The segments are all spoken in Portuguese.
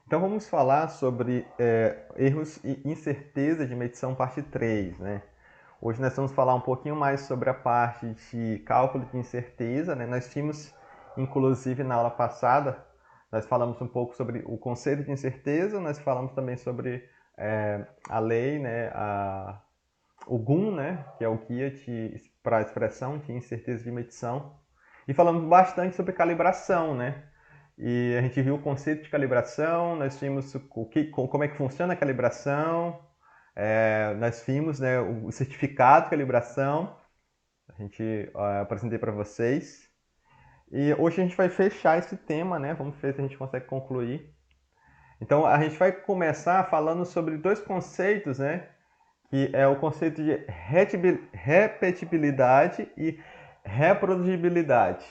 Então vamos falar sobre erros e incerteza de medição parte 3, né? Hoje nós vamos falar um pouquinho mais sobre a parte de cálculo de incerteza, né? Nós tínhamos, inclusive na aula passada, nós falamos um pouco sobre o conceito de incerteza, nós falamos também sobre a lei, né? O GUM, né? Que é o guia para a expressão de incerteza de medição. E falamos bastante sobre calibração, né? E a gente viu o conceito de calibração, nós vimos como é que funciona a calibração, nós vimos, né, o certificado de calibração, a gente apresentei para vocês. E hoje a gente vai fechar esse tema, né? Vamos ver se a gente consegue concluir. Então a gente vai começar falando sobre dois conceitos, né? Que é o conceito de repetibilidade e reproduzibilidade.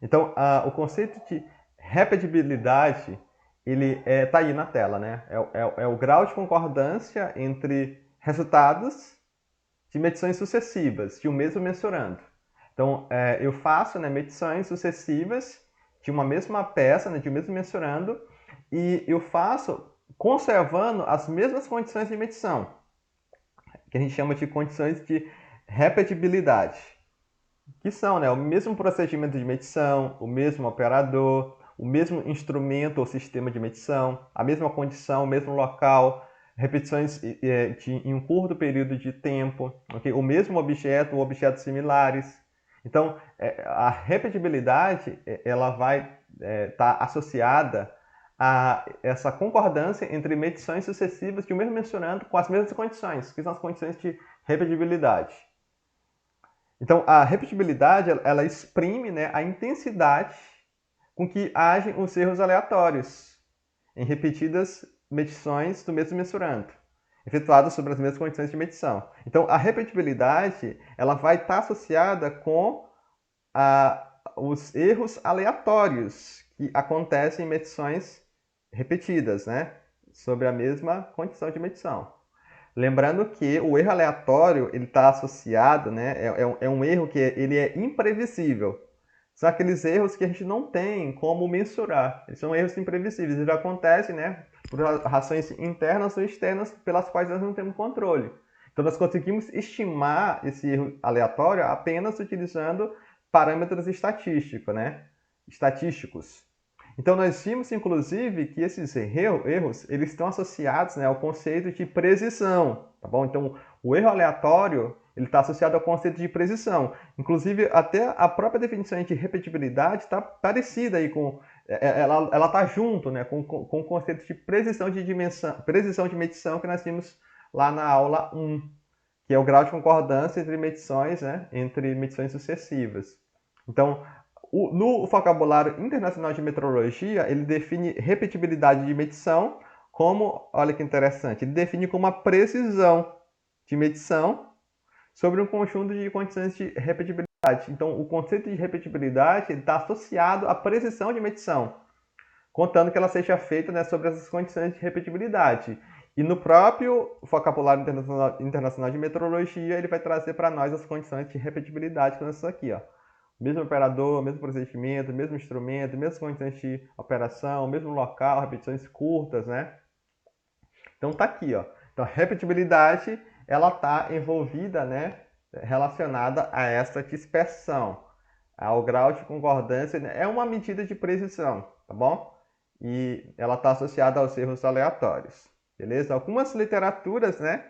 Então, o conceito de repetibilidade, ele tá aí na tela, né? É o grau de concordância entre resultados de medições sucessivas de um mesmo mensurando. Então, eu faço, né, medições sucessivas de uma mesma peça, né, de um mesmo mensurando, e eu faço conservando as mesmas condições de medição, que a gente chama de condições de repetibilidade, que são, né, o mesmo procedimento de medição, o mesmo operador, o mesmo instrumento ou sistema de medição, a mesma condição, o mesmo local, repetições em um curto período de tempo, okay? O mesmo objeto ou objetos similares. Então, a repetibilidade ela vai estar associada a essa concordância entre medições sucessivas de um mesmo mensurando com as mesmas condições, que são as condições de repetibilidade. Então, a repetibilidade, ela exprime, né, a intensidade com que agem os erros aleatórios em repetidas medições do mesmo mensurando, efetuadas sobre as mesmas condições de medição. Então, a repetibilidade, ela vai estar associada com os erros aleatórios que acontecem em medições repetidas, né, sobre a mesma condição de medição. Lembrando que o erro aleatório ele está associado, né? É um erro que ele é imprevisível. São aqueles erros que a gente não tem como mensurar. Eles são erros imprevisíveis. Eles acontecem, né, por razões internas ou externas pelas quais nós não temos controle. Então nós conseguimos estimar esse erro aleatório apenas utilizando parâmetros estatísticos, né? Estatísticos. Então nós vimos, inclusive, que esses erros eles estão associados, né, ao conceito de precisão, tá bom? Então o erro aleatório ele está associado ao conceito de precisão. Inclusive até a própria definição de repetibilidade está parecida aí com ela está junto, né, com o conceito de precisão de dimensão, precisão de medição que nós vimos lá na aula 1, que é o grau de concordância entre medições, né, entre medições sucessivas. Então no vocabulário internacional de metrologia, ele define repetibilidade de medição como, olha que interessante, ele define como a precisão de medição sobre um conjunto de condições de repetibilidade. Então, o conceito de repetibilidade está associado à precisão de medição, contando que ela seja feita, né, sobre essas condições de repetibilidade. E no próprio vocabulário internacional de metrologia, ele vai trazer para nós as condições de repetibilidade, que são essas aqui, ó. Mesmo operador, mesmo procedimento, mesmo instrumento, mesmas condições de operação, mesmo local, repetições curtas, né? Então tá aqui, ó. Então a repetibilidade, ela tá envolvida, né, relacionada a essa dispersão, ao grau de concordância, né? É uma medida de precisão, tá bom? E ela está associada aos erros aleatórios, beleza? Algumas literaturas, né,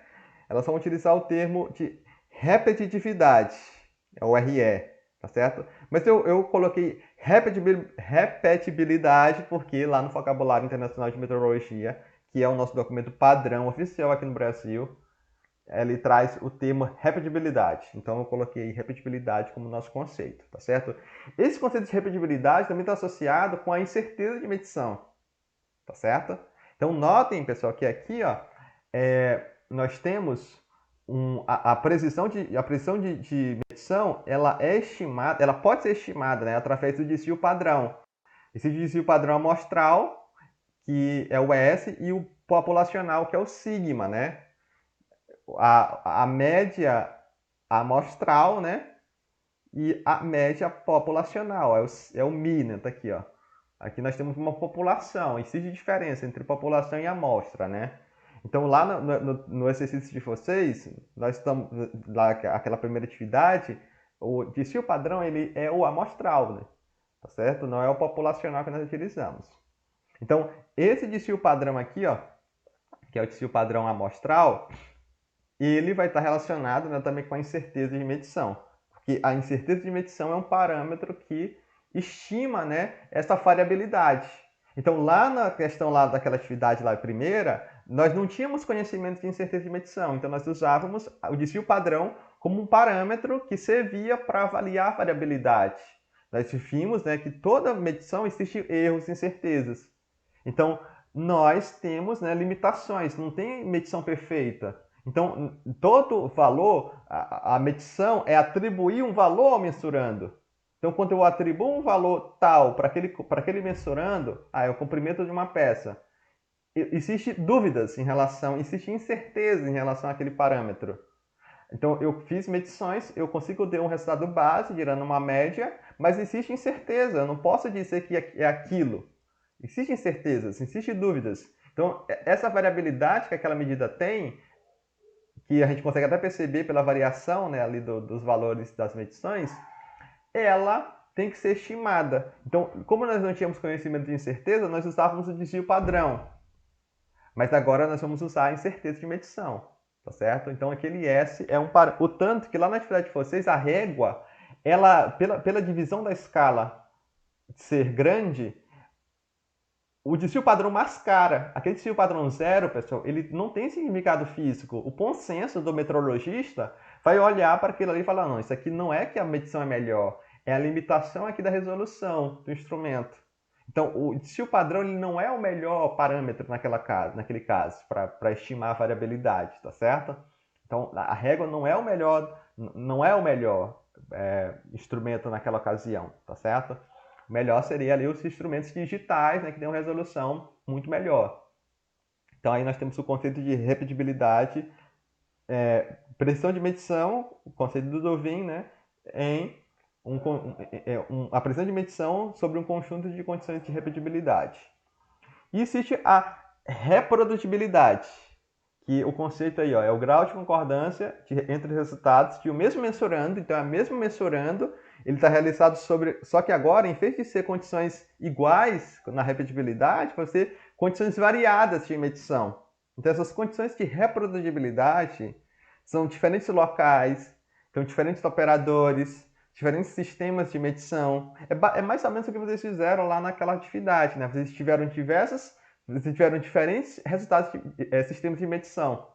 elas vão utilizar o termo de repetitividade, é o RE, tá certo? Mas eu coloquei repetibilidade porque lá no Vocabulário Internacional de Meteorologia, que é o nosso documento padrão oficial aqui no Brasil, ele traz o termo repetibilidade. Então eu coloquei repetibilidade como nosso conceito, tá certo? Esse conceito de repetibilidade também está associado com a incerteza de medição, tá certo? Então notem, pessoal, que aqui, ó, nós temos a precisão de medição, ela é estimada, ela pode ser estimada, né, através do desvio padrão. Esse desvio padrão amostral, que é o S, e o populacional, que é o sigma, né? A média amostral, né? E a média populacional, é o MI, né? Tá aqui, ó. Aqui nós temos uma população, existe diferença entre população e amostra, né? Então, lá no exercício de vocês, nós estamos, lá, aquela primeira atividade, o desvio padrão ele é o amostral, né? Tá certo? Não é o populacional que nós utilizamos. Então, esse desvio padrão aqui, ó, que é o desvio padrão amostral, ele vai estar relacionado, né, também com a incerteza de medição. Porque a incerteza de medição é um parâmetro que estima, né, essa variabilidade. Então, lá na questão lá daquela atividade lá primeira, nós não tínhamos conhecimento de incerteza de medição. Então, nós usávamos o desvio padrão como um parâmetro que servia para avaliar a variabilidade. Nós vimos, né, que toda medição existe erros e incertezas. Então, nós temos, né, limitações, não tem medição perfeita. Então, todo valor, a medição é atribuir um valor ao mensurando. Então, quando eu atribuo um valor tal para aquele mensurando, é o comprimento de uma peça. Existem dúvidas em relação, existe incerteza em relação àquele parâmetro. Então, eu fiz medições, eu consigo ter um resultado base, gerando uma média, mas existe incerteza, eu não posso dizer que é aquilo. Existem incertezas, existem dúvidas. Então, essa variabilidade que aquela medida tem, que a gente consegue até perceber pela variação, né, ali dos valores das medições, ela tem que ser estimada. Então, como nós não tínhamos conhecimento de incerteza, nós usávamos o desvio padrão. Mas agora nós vamos usar a incerteza de medição, tá certo? Então, aquele S é o tanto que lá na atividade de vocês, a régua, ela, pela divisão da escala ser grande, o desvio padrão mascara. Aquele desvio padrão zero, pessoal, ele não tem significado físico. O bom senso do metrologista vai olhar para aquilo ali e falar, não, isso aqui não é que a medição é melhor, é a limitação aqui da resolução do instrumento. Então, o desvio padrão ele não é o melhor parâmetro naquele caso, para estimar a variabilidade, tá certo? Então, a régua não é o melhor instrumento naquela ocasião, tá certo? Melhor seria ali os instrumentos digitais, né, que têm uma resolução muito melhor. Então aí nós temos o conceito de repetibilidade, precisão de medição, o conceito do Dovin, né, em a precisão de medição sobre um conjunto de condições de repetibilidade. E existe a reprodutibilidade, que o conceito aí, ó, é o grau de concordância entre resultados de o mesmo mensurando, então é o mesmo mensurando, ele está realizado sobre, só que agora, em vez de ser condições iguais na repetibilidade, vai ser condições variadas de medição. Então essas condições de reprodutibilidade são diferentes locais, são diferentes operadores, diferentes sistemas de medição. É mais ou menos o que vocês fizeram lá naquela atividade, né? Vocês tiveram diferentes resultados de sistemas de medição.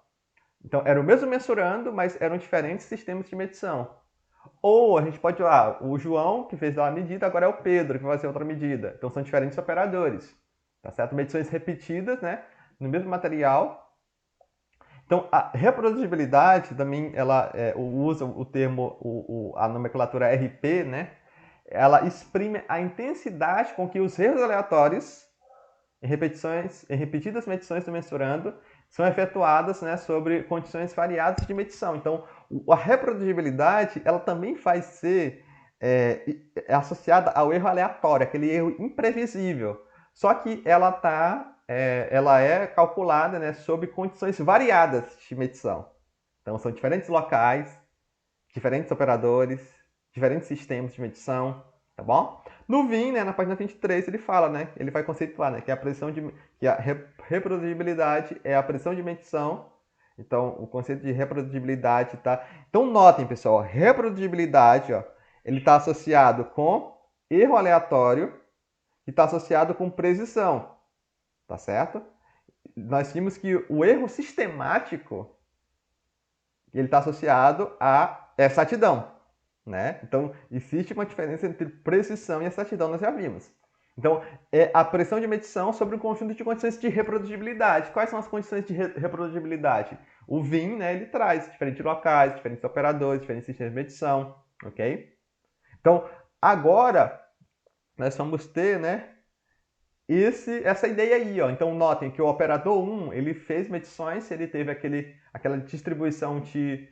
Então, era o mesmo mensurando, mas eram diferentes sistemas de medição. Ou a gente pode falar, o João, que fez uma medida, agora é o Pedro, que vai fazer outra medida. Então, são diferentes operadores. Tá certo? Medições repetidas, né? No mesmo material. Então, a reprodutibilidade também, ela usa o termo, a nomenclatura RP, né? Ela exprime a intensidade com que os erros aleatórios em repetidas medições do mensurando são efetuadas, né, sobre condições variadas de medição. Então, a reprodutibilidade ela também vai ser associada ao erro aleatório, aquele erro imprevisível. Só que ela é calculada, né, sob condições variadas de medição. Então, são diferentes locais, diferentes operadores, diferentes sistemas de medição, tá bom? No VIN, né, na página 23, ele fala, né, ele vai conceituar, né, que a reprodutibilidade é a pressão de medição. Então, o conceito de reprodutibilidade tá. Então, notem, pessoal, reprodutibilidade, ó, ele está associado com erro aleatório e está associado com precisão, tá certo? Nós vimos que o erro sistemático ele está associado a exatidão, né? Então, existe uma diferença entre precisão e exatidão, nós já vimos. Então, é a pressão de medição sobre um conjunto de condições de reprodutibilidade. Quais são as condições de reprodutibilidade? O VIN, né, ele traz diferentes locais, diferentes operadores, diferentes sistemas de medição, ok? Então, agora, nós vamos ter, né, essa ideia aí, ó. Então, notem que o operador 1, ele fez medições, ele teve aquela distribuição de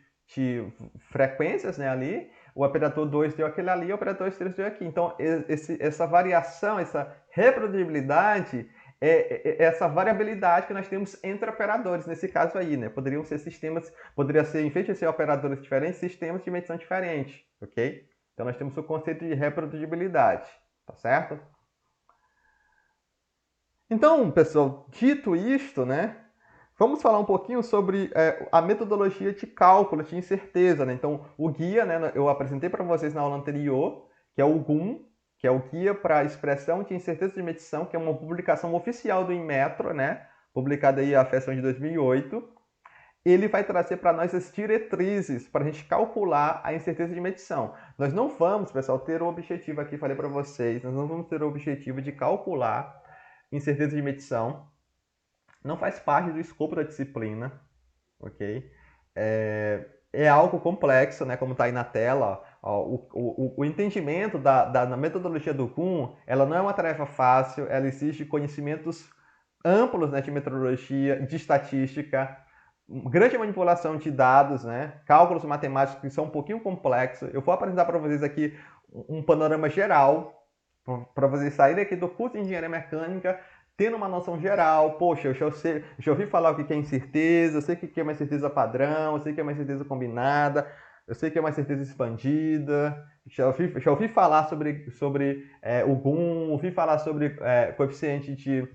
frequências, né, ali. O operador 2 deu aquele ali, o operador 3 deu aqui. Então, essa variação, essa Reprodutibilidade é essa variabilidade que nós temos entre operadores, nesse caso aí, né? Poderiam ser sistemas, poderia ser, em vez de ser operadores diferentes, sistemas de medição diferentes, ok? Então nós temos o conceito de reprodutibilidade, tá certo? Então, pessoal, dito isto, né? Vamos falar um pouquinho sobre a metodologia de cálculo de incerteza, né? Então, o guia, né, eu apresentei para vocês na aula anterior, que é o GUM, que é o Guia para Expressão de Incerteza de Medição, que é uma publicação oficial do Inmetro, né? Publicada aí a versão de 2008. Ele vai trazer para nós as diretrizes para a gente calcular a incerteza de medição. Nós não vamos, pessoal, ter o objetivo aqui, falei para vocês, nós não vamos ter o objetivo de calcular incerteza de medição. Não faz parte do escopo da disciplina, ok? É algo complexo, né? Como está aí na tela. Ó, o entendimento da metodologia do Kuhn, ela não é uma tarefa fácil, ela exige conhecimentos amplos, né, de metodologia, de estatística, grande manipulação de dados, né? Cálculos matemáticos que são um pouquinho complexos. Eu vou apresentar para vocês aqui um panorama geral, para vocês saírem aqui do curso de Engenharia Mecânica tendo uma noção geral. Poxa, eu já ouvi falar o que é incerteza, eu sei o que é uma incerteza padrão, eu sei o que é uma incerteza combinada, eu sei o que é uma incerteza expandida, já ouvi falar sobre o GUM, ouvi falar sobre coeficiente de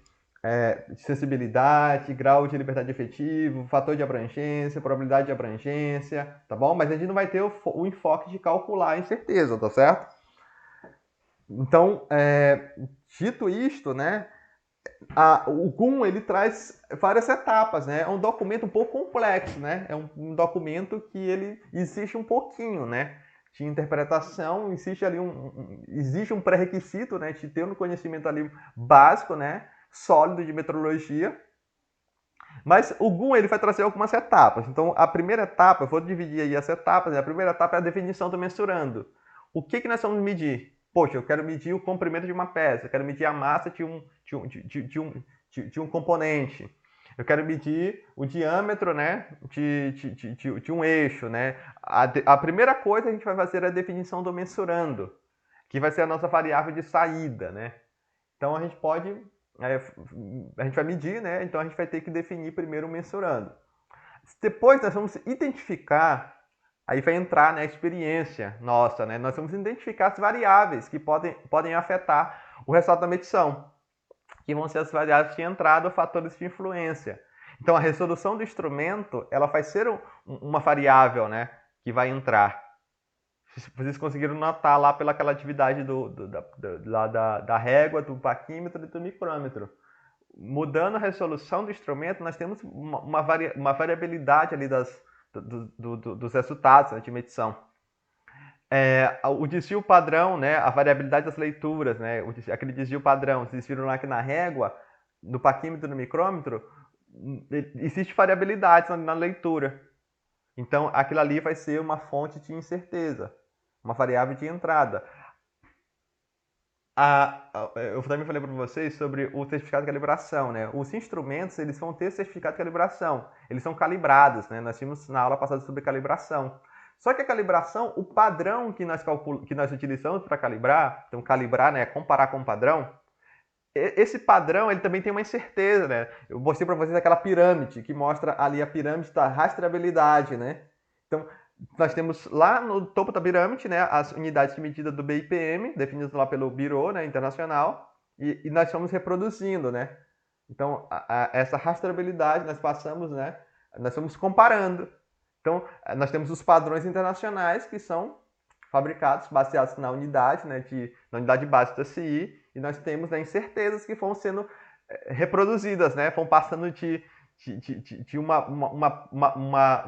sensibilidade, grau de liberdade efetivo, fator de abrangência, probabilidade de abrangência, tá bom? Mas a gente não vai ter o enfoque de calcular a incerteza, tá certo? Então, dito isto, né, o GUM ele traz várias etapas, né? É um documento um pouco complexo, né? É um documento que ele existe um pouquinho, né? De interpretação, existe ali existe um pré-requisito, né? De ter um conhecimento ali básico, né? Sólido de metrologia. Mas o GUM ele vai trazer algumas etapas. Então, a primeira etapa, eu vou dividir aí as etapas, né? A primeira etapa é a definição do mensurando. O que nós vamos medir? Poxa, eu quero medir o comprimento de uma peça, eu quero medir a massa de um componente, eu quero medir o diâmetro, né, de um eixo, né. A primeira coisa a gente vai fazer é a definição do mensurando, que vai ser a nossa variável de saída, né. Então a gente pode, a gente vai medir, né, então a gente vai ter que definir primeiro o mensurando. Depois nós vamos identificar. Aí vai entrar, né, a experiência nossa, né? Nós vamos identificar as variáveis que podem afetar o resultado da medição, que vão ser as variáveis de entrada ou fatores de influência. Então, a resolução do instrumento, ela vai ser uma variável, né, que vai entrar. Vocês conseguiram notar lá pelaquela atividade da régua, do paquímetro e do micrômetro. Mudando a resolução do instrumento, nós temos uma variabilidade ali dos resultados, né, de medição. O desvio padrão, né, a variabilidade das leituras, né, aquele desvio padrão, vocês viram lá que na régua, no paquímetro e no micrômetro, existe variabilidade na leitura. Então, aquilo ali vai ser uma fonte de incerteza, uma variável de entrada. Eu também falei para vocês sobre o certificado de calibração, né? Os instrumentos, eles vão ter certificado de calibração. Eles são calibrados, né? Nós vimos na aula passada sobre calibração. Só que a calibração, o padrão que nós utilizamos para calibrar, então calibrar, né, comparar com o padrão, esse padrão ele também tem uma incerteza, né? Eu mostrei para vocês aquela pirâmide que mostra ali a pirâmide da rastreabilidade, né? Então, nós temos lá no topo da pirâmide, né, as unidades de medida do BIPM, definidas lá pelo Bureau, né, internacional, e nós estamos reproduzindo, né? Então, essa rastreabilidade nós passamos, né, nós estamos comparando. Então, nós temos os padrões internacionais que são fabricados, baseados na unidade, né, na unidade básica da CI, e nós temos, né, incertezas que vão sendo reproduzidas, né, vão passando de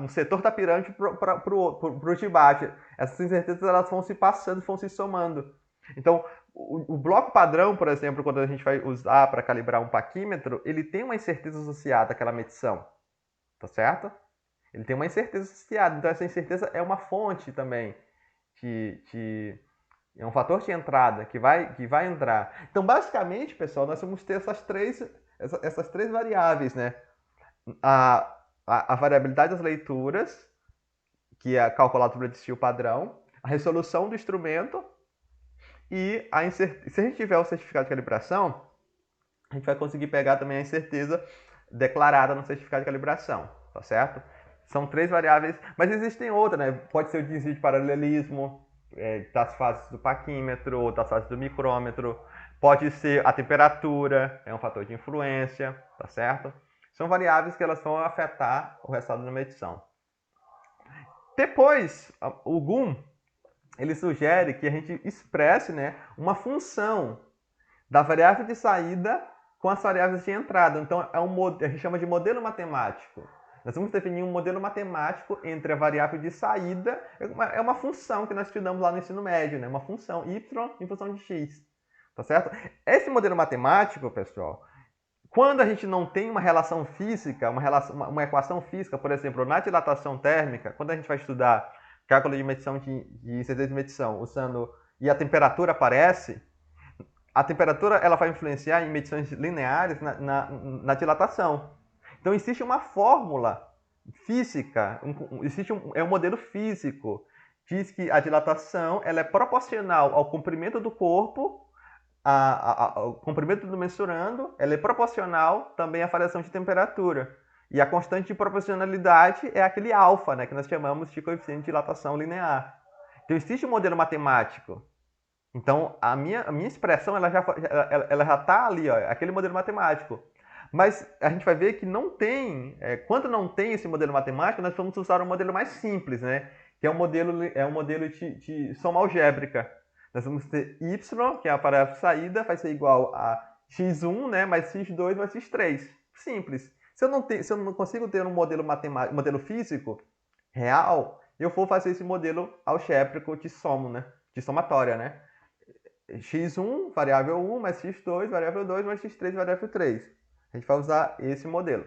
um setor da pirâmide para o de baixo. Essas incertezas elas vão se passando, vão se somando. Então, o bloco padrão, por exemplo, quando a gente vai usar para calibrar um paquímetro, ele tem uma incerteza associada àquela medição, tá certo? Ele tem uma incerteza associada, então essa incerteza é uma fonte também, é um fator de entrada que vai entrar. Então, basicamente, pessoal, nós vamos ter essas três variáveis, né? A variabilidade das leituras, que é calculada pelo desvio padrão, a resolução do instrumento E se a gente tiver o certificado de calibração, a gente vai conseguir pegar também a incerteza declarada no certificado de calibração, tá certo? São 3 variáveis, mas existem outras, né? Pode ser o desvio de paralelismo, das fases do paquímetro, ou das fases do micrômetro, pode ser a temperatura, é um fator de influência, tá certo? São variáveis que elas vão afetar o resultado da medição. Depois, o GUM, ele sugere que a gente expresse, né, uma função da variável de saída com as variáveis de entrada. Então, a gente chama de modelo matemático. Nós vamos definir um modelo matemático entre a variável de saída, é uma função que nós estudamos lá no ensino médio, né? Uma função y em função de x. Tá certo? Esse modelo matemático, pessoal, quando a gente não tem uma relação física, uma equação física, por exemplo, na dilatação térmica, quando a gente vai estudar cálculo de medição de incerteza de medição, e a temperatura aparece, a temperatura ela vai influenciar em medições lineares na dilatação. Então existe uma fórmula física, é um modelo físico, diz que a dilatação ela é proporcional ao comprimento do corpo, ao comprimento do mensurando, ela é proporcional também à variação de temperatura. E a constante de proporcionalidade é aquele alfa, né, que nós chamamos de coeficiente de dilatação linear. Então existe um modelo matemático. Então a minha expressão ela já está ali, ó, aquele modelo matemático. Mas a gente vai ver que não tem, quando não tem esse modelo matemático, nós vamos usar um modelo mais simples, né? Que é um modelo de soma algébrica. Nós vamos ter y, que é a variável de saída, vai ser igual a x1, né, mais x2 mais x3. Simples. Se eu não consigo ter um modelo matemático, modelo físico real, eu vou fazer esse modelo algébrico de soma, né? De somatória, né? x1, variável 1, mais x2, variável 2, mais x3, variável 3. A gente vai usar esse modelo.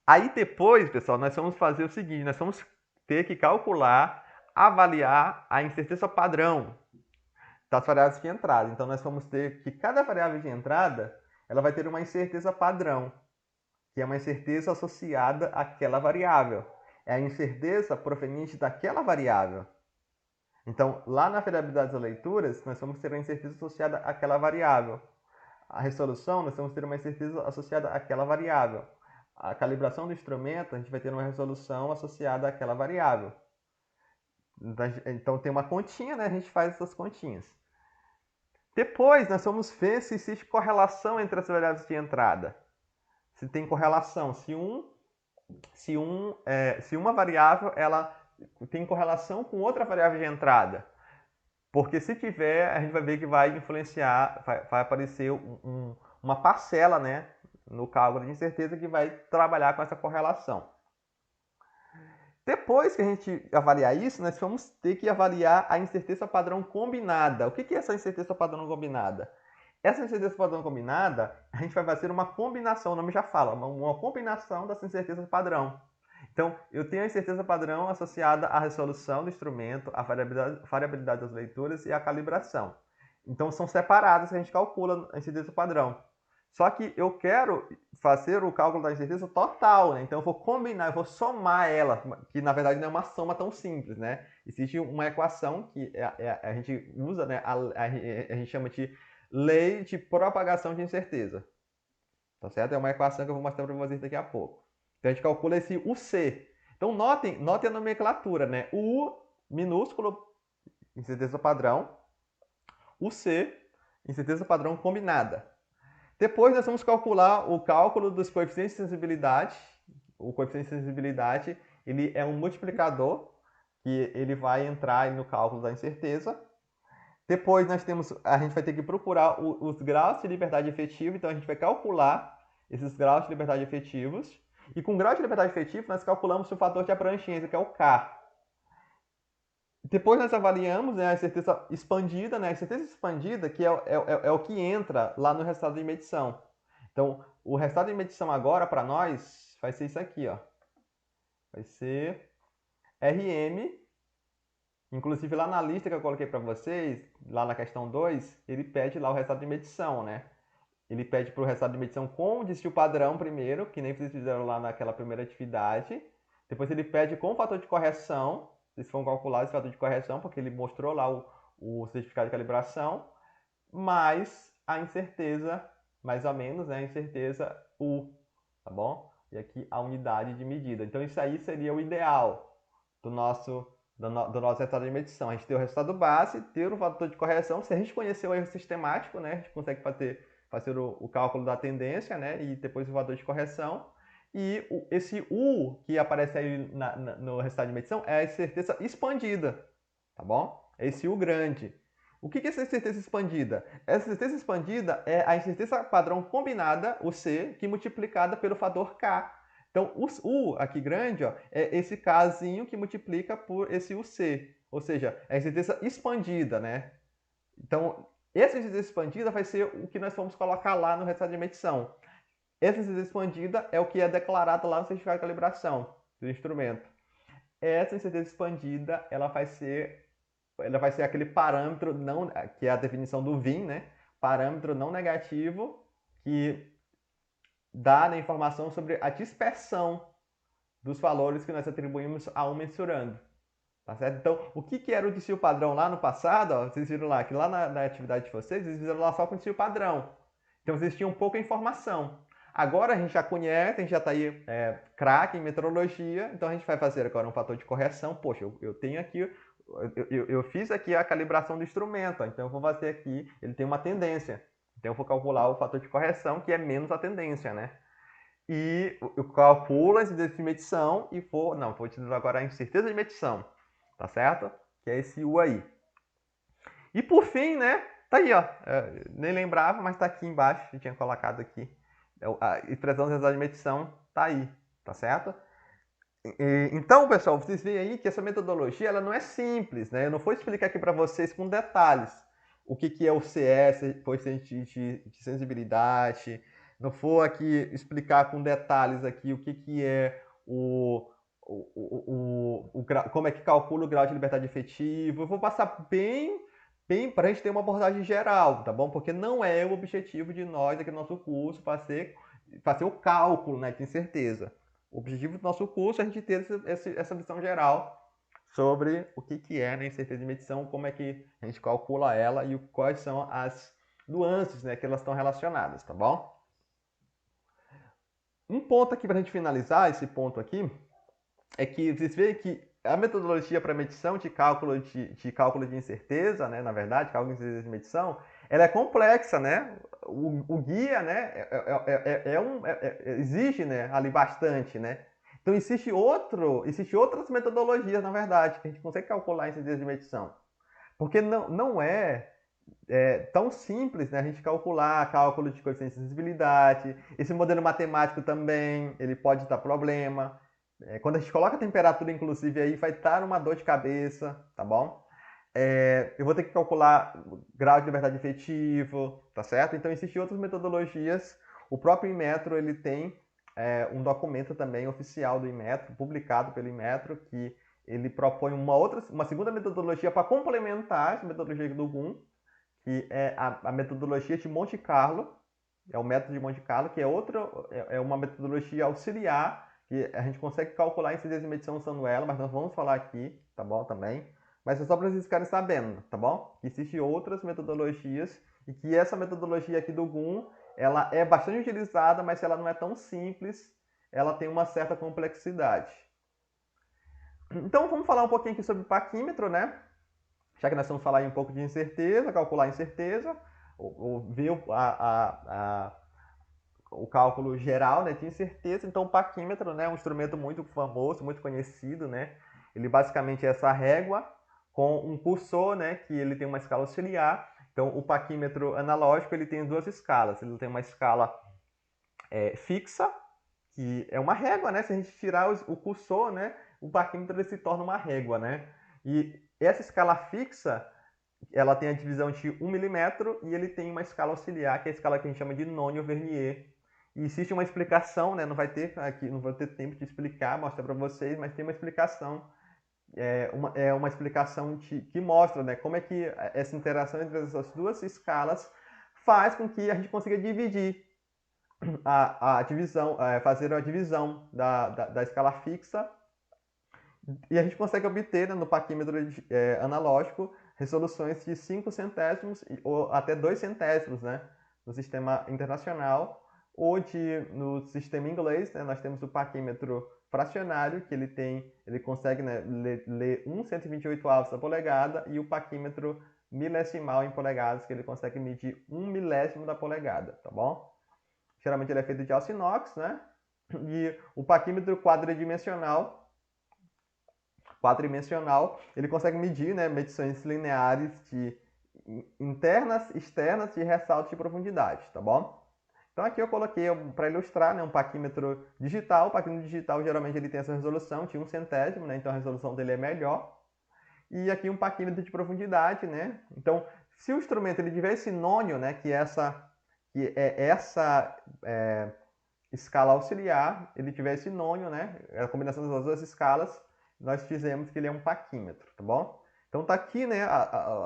Aí depois, pessoal, nós vamos fazer o seguinte, nós vamos ter que calcular, avaliar a incerteza padrão das variáveis de entrada. Então nós vamos ter que cada variável de entrada, ela vai ter uma incerteza padrão, que é uma incerteza associada àquela variável. É a incerteza proveniente daquela variável. Então, lá na variabilidade das leituras, nós vamos ter uma incerteza associada àquela variável. A resolução, nós vamos ter uma incerteza associada àquela variável. A calibração do instrumento, a gente vai ter uma resolução associada àquela variável. Então, tem uma continha, né? A gente faz essas continhas. Depois, nós vamos ver se existe correlação entre as variáveis de entrada. Se tem correlação, se uma variável ela tem correlação com outra variável de entrada. Porque se tiver, a gente vai ver que vai influenciar, vai aparecer uma parcela, né, no cálculo de incerteza que vai trabalhar com essa correlação. Depois que a gente avaliar isso, nós vamos ter que avaliar a incerteza padrão combinada. O que é essa incerteza padrão combinada? Essa incerteza padrão combinada, a gente vai fazer uma combinação, o nome já fala, uma combinação das incertezas padrão. Então, eu tenho a incerteza padrão associada à resolução do instrumento, à variabilidade das leituras e à calibração. Então, são separadas que a gente calcula a incerteza padrão. Só que eu quero fazer o cálculo da incerteza total, né? Então eu vou combinar, eu vou somar ela, que na verdade não é uma soma tão simples, né? Existe uma equação que a gente usa, né? A gente chama de lei de propagação de incerteza. Tá certo? É uma equação que eu vou mostrar para vocês daqui a pouco. Então a gente calcula esse UC. Então notem a nomenclatura, né? O U minúsculo, incerteza padrão. O C, incerteza padrão combinada. Depois nós vamos calcular o cálculo dos coeficientes de sensibilidade. O coeficiente de sensibilidade ele é um multiplicador que ele vai entrar no cálculo da incerteza. Depois a gente vai ter que procurar os graus de liberdade efetiva, então a gente vai calcular esses graus de liberdade efetivos. E com grau de liberdade efetiva nós calculamos o fator de abrangência, que é o K. Depois nós avaliamos, né, a incerteza expandida, né? A incerteza expandida que é o que entra lá no resultado de medição. Então, o resultado de medição agora, para nós, vai ser isso aqui, ó. Vai ser RM. Inclusive, lá na lista que eu coloquei para vocês, lá na questão 2, ele pede lá o resultado de medição, né? Ele pede para o resultado de medição com o desvio padrão primeiro, que nem vocês fizeram lá naquela primeira atividade. Depois ele pede com o fator de correção. Vocês vão calcular esse fator de correção, porque ele mostrou lá o certificado de calibração, mais a incerteza, mais ou menos, né, a incerteza U, tá bom? E aqui a unidade de medida. Então isso aí seria o ideal do nosso resultado de medição. A gente ter o resultado base, ter o fator de correção. Se a gente conhecer o erro sistemático, né, a gente consegue fazer o cálculo da tendência, né, e depois o fator de correção. E esse U que aparece aí no resultado de medição é a incerteza expandida, tá bom? Esse U grande. O que é essa incerteza expandida? Essa incerteza expandida é a incerteza padrão combinada, o C, que multiplicada pelo fator K. Então, o U aqui grande ó, é esse Kzinho que multiplica por esse UC. Ou seja, é a incerteza expandida, né? Então, essa incerteza expandida vai ser o que nós vamos colocar lá no resultado de medição. Essa incerteza expandida é o que é declarado lá no certificado de calibração do instrumento. Essa incerteza expandida, ela vai ser aquele parâmetro não, que é a definição do VIN, né? Parâmetro não negativo que dá a informação sobre a dispersão dos valores que nós atribuímos a um mensurando. Tá certo? Então, o que era o desvio padrão lá no passado? Ó, vocês viram lá que lá na atividade de vocês, eles fizeram lá só com desvio padrão. Então, vocês tinham pouca informação. Agora a gente já conhece, a gente já está aí craque em metrologia, então a gente vai fazer agora um fator de correção. Poxa, eu tenho aqui, eu fiz aqui a calibração do instrumento, então eu vou fazer aqui, ele tem uma tendência. Então eu vou calcular o fator de correção, que é menos a tendência, né? E eu calculo a incerteza de medição e vou utilizar agora a incerteza de medição, tá certo? Que é esse U aí. E por fim, né, tá aí, ó, nem lembrava, mas tá aqui embaixo, eu tinha colocado aqui, a expressão de resultado de medição tá aí, tá certo? Então, pessoal, vocês veem aí que essa metodologia ela não é simples, né? Eu não vou explicar aqui para vocês com detalhes o que é o CS, coeficiente de sensibilidade, não vou aqui explicar com detalhes aqui o que é como é que calcula o grau de liberdade efetiva. Eu vou passar bem para a gente ter uma abordagem geral, tá bom? Porque não é o objetivo de nós aqui no nosso curso fazer o cálculo, né, de incerteza. O objetivo do nosso curso é a gente ter essa visão geral sobre o que é, né, incerteza de medição, como é que a gente calcula ela e quais são as nuances, né, que elas estão relacionadas, tá bom? Um ponto aqui para a gente finalizar esse ponto aqui é que vocês veem que a metodologia para medição de cálculo de incerteza, né, na verdade, cálculo de incerteza de medição, ela é complexa, né? O guia, né, exige, né, ali bastante, né? Então existe outras metodologias, na verdade, que a gente consegue calcular a incerteza de medição. Porque não é tão simples, né, a gente calcular cálculo de coeficiente de sensibilidade. Esse modelo matemático também, ele pode dar problema. Quando a gente coloca a temperatura, inclusive, aí vai dar uma dor de cabeça, tá bom? Eu vou ter que calcular grau de liberdade efetivo, tá certo? Então, existem outras metodologias. O próprio Inmetro, ele tem um documento também oficial do Inmetro, publicado pelo Inmetro, que ele propõe uma segunda metodologia para complementar essa metodologia do GUM, que é a metodologia de Monte Carlo, é o método de Monte Carlo, que é uma metodologia auxiliar, que a gente consegue calcular a incidência de medição usando ela, mas nós vamos falar aqui, tá bom, também. Mas é só para vocês ficarem sabendo, tá bom? Existem outras metodologias e que essa metodologia aqui do GUM, ela é bastante utilizada, mas ela não é tão simples, ela tem uma certa complexidade. Então vamos falar um pouquinho aqui sobre paquímetro, né? Já que nós vamos falar um pouco de incerteza, calcular a incerteza, ou ver o cálculo geral, né, de incerteza. Então, o paquímetro, né, é um instrumento muito famoso, muito conhecido, né? Ele basicamente é essa régua com um cursor, né, que ele tem uma escala auxiliar. Então, o paquímetro analógico ele tem duas escalas. Ele tem uma escala fixa, que é uma régua, né? Se a gente tirar o cursor, né, o paquímetro ele se torna uma régua, né? E essa escala fixa, ela tem a divisão de 1 milímetro e ele tem uma escala auxiliar, que é a escala que a gente chama de Nonio-Vernier. E existe uma explicação, né? Não vai ter tempo de explicar, mostrar para vocês, mas tem uma explicação, uma explicação que mostra, né, como é que essa interação entre essas duas escalas faz com que a gente consiga dividir a divisão, fazer a divisão da escala fixa, e a gente consegue obter, né, no paquímetro analógico resoluções de 5 centésimos ou até 2 centésimos, né? No sistema internacional, ou no sistema inglês, né? Nós temos o paquímetro fracionário, que ele consegue, né, ler 1/128 da polegada, e o paquímetro milesimal em polegadas, que ele consegue medir 1 milésimo da polegada, tá bom? Geralmente ele é feito de aço inox, né? E o paquímetro quadridimensional, ele consegue medir, né, medições lineares de internas, externas e ressaltos de profundidade, tá bom? Então aqui eu coloquei, para ilustrar, né, um paquímetro digital. O paquímetro digital geralmente ele tem essa resolução de 1 centésimo, né, então a resolução dele é melhor. E aqui um paquímetro de profundidade, né? Então, se o instrumento ele tiver esse nônio, né, que é essa escala auxiliar, ele tiver esse nônio, né, a combinação das duas escalas, nós dizemos que ele é um paquímetro, tá bom? Então tá aqui, né,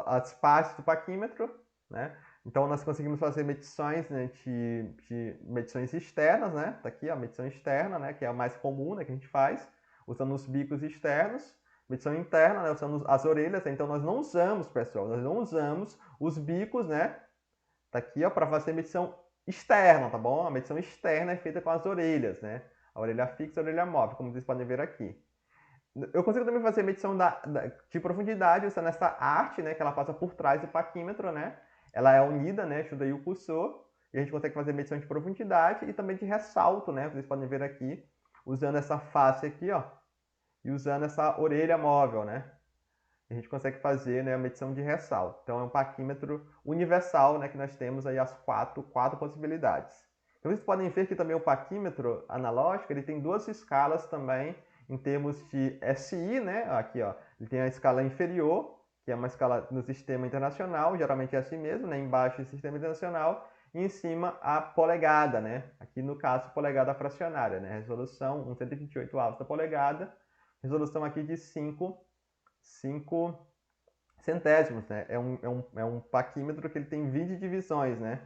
as partes do paquímetro, né? Então nós conseguimos fazer medições, né, de medições externas, né? Tá aqui a medição externa, né, que é a mais comum, né, que a gente faz, usando os bicos externos. Medição interna, né, usando as orelhas. Então nós não usamos, pessoal, nós não usamos os bicos, né? Tá aqui, ó, para fazer medição externa, tá bom? A medição externa é feita com as orelhas, né? A orelha fixa e a orelha móvel, como vocês podem ver aqui. Eu consigo também fazer medição de profundidade usando essa arte, né, que ela passa por trás do paquímetro, né? Ela é unida, né, Chuda e o cursor, e a gente consegue fazer medição de profundidade e também de ressalto, né? Vocês podem ver aqui, usando essa face aqui, ó, e usando essa orelha móvel, né? A gente consegue fazer, né, a medição de ressalto. Então é um paquímetro universal, né, que nós temos aí as quatro possibilidades. Então vocês podem ver que também o paquímetro analógico ele tem duas escalas também em termos de SI, né? Aqui, ó, ele tem a escala inferior, que é uma escala no sistema internacional, geralmente é assim mesmo, né? Embaixo é o sistema internacional, e em cima a polegada, né? Aqui no caso polegada fracionária, né? Resolução 1/128 da polegada, resolução aqui de 5 centésimos, né? É um paquímetro que ele tem 20 divisões, né?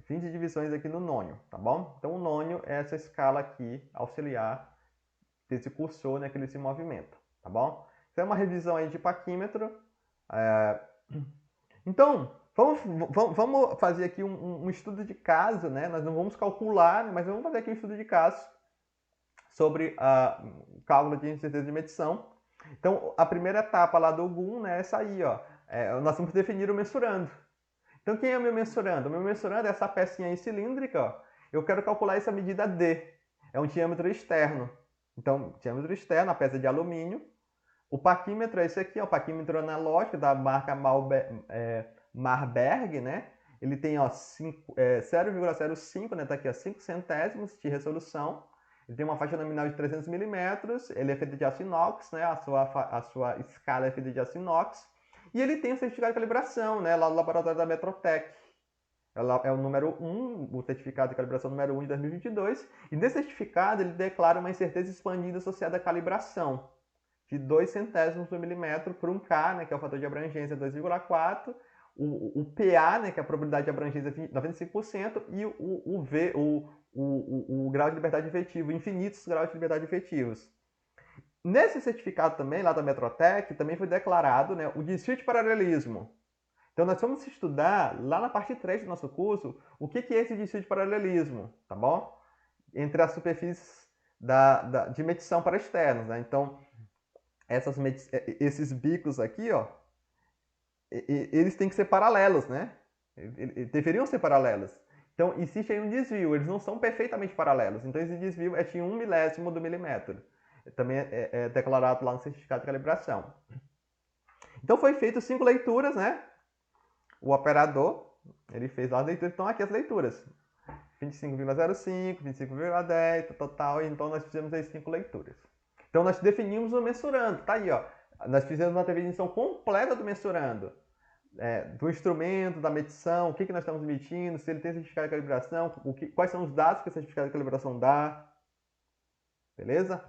20 divisões aqui no nônio, tá bom? Então o nônio é essa escala aqui auxiliar desse cursor, né, que ele se movimenta, tá bom? Então é uma revisão aí de paquímetro. Então, vamos fazer aqui um estudo de caso, né? Nós não vamos calcular, mas vamos fazer aqui um estudo de caso sobre cálculo de incerteza de medição. Então, a primeira etapa lá do GUM, né, é essa aí, ó. Nós vamos definir o mensurando. Então, quem é o meu mensurando? O meu mensurando é essa pecinha aí cilíndrica, ó. Eu quero calcular essa medida D. É um diâmetro externo. Então, diâmetro externo, a peça de alumínio. O paquímetro é esse aqui, ó, o paquímetro analógico da marca Marberg, né? Ele tem 0,05, né? Tá aqui, ó, 5 centésimos de resolução. Ele tem uma faixa nominal de 300 milímetros. Ele é feito de aço inox, né? A sua escala é feita de aço inox. E ele tem o certificado de calibração, né? Lá no laboratório da Metrotech. Ela é o número 1, o certificado de calibração número 1 de 2022. E nesse certificado ele declara uma incerteza expandida associada à calibração de 2 centésimos do milímetro por 1K, né, que é o fator de abrangência 2,4, o PA, né, que é a probabilidade de abrangência de 95%, e o grau de liberdade efetivo, infinitos graus de liberdade efetivos. Nesse certificado também, lá da Metrotech, também foi declarado, né, o desvio de paralelismo. Então nós vamos estudar, lá na parte 3 do nosso curso, o que é esse desvio de paralelismo, tá bom? Entre as superfícies de medição para externos, né? Então, esses bicos aqui, ó, eles têm que ser paralelos, né? Deveriam ser paralelos. Então, existe aí um desvio, eles não são perfeitamente paralelos. Então, esse desvio é de 1 milésimo do milímetro. Também é declarado lá no certificado de calibração. Então, foi feito 5 leituras, né? O operador, ele fez lá as leituras. Então, aqui as leituras. 25,05, 25,10, total. Então, nós fizemos aí 5 leituras. Então, nós definimos o mensurando. Tá aí, ó. Nós fizemos uma definição completa do mensurando. Do instrumento, da medição, o que nós estamos medindo, se ele tem certificado de calibração, quais são os dados que o certificado de calibração dá. Beleza?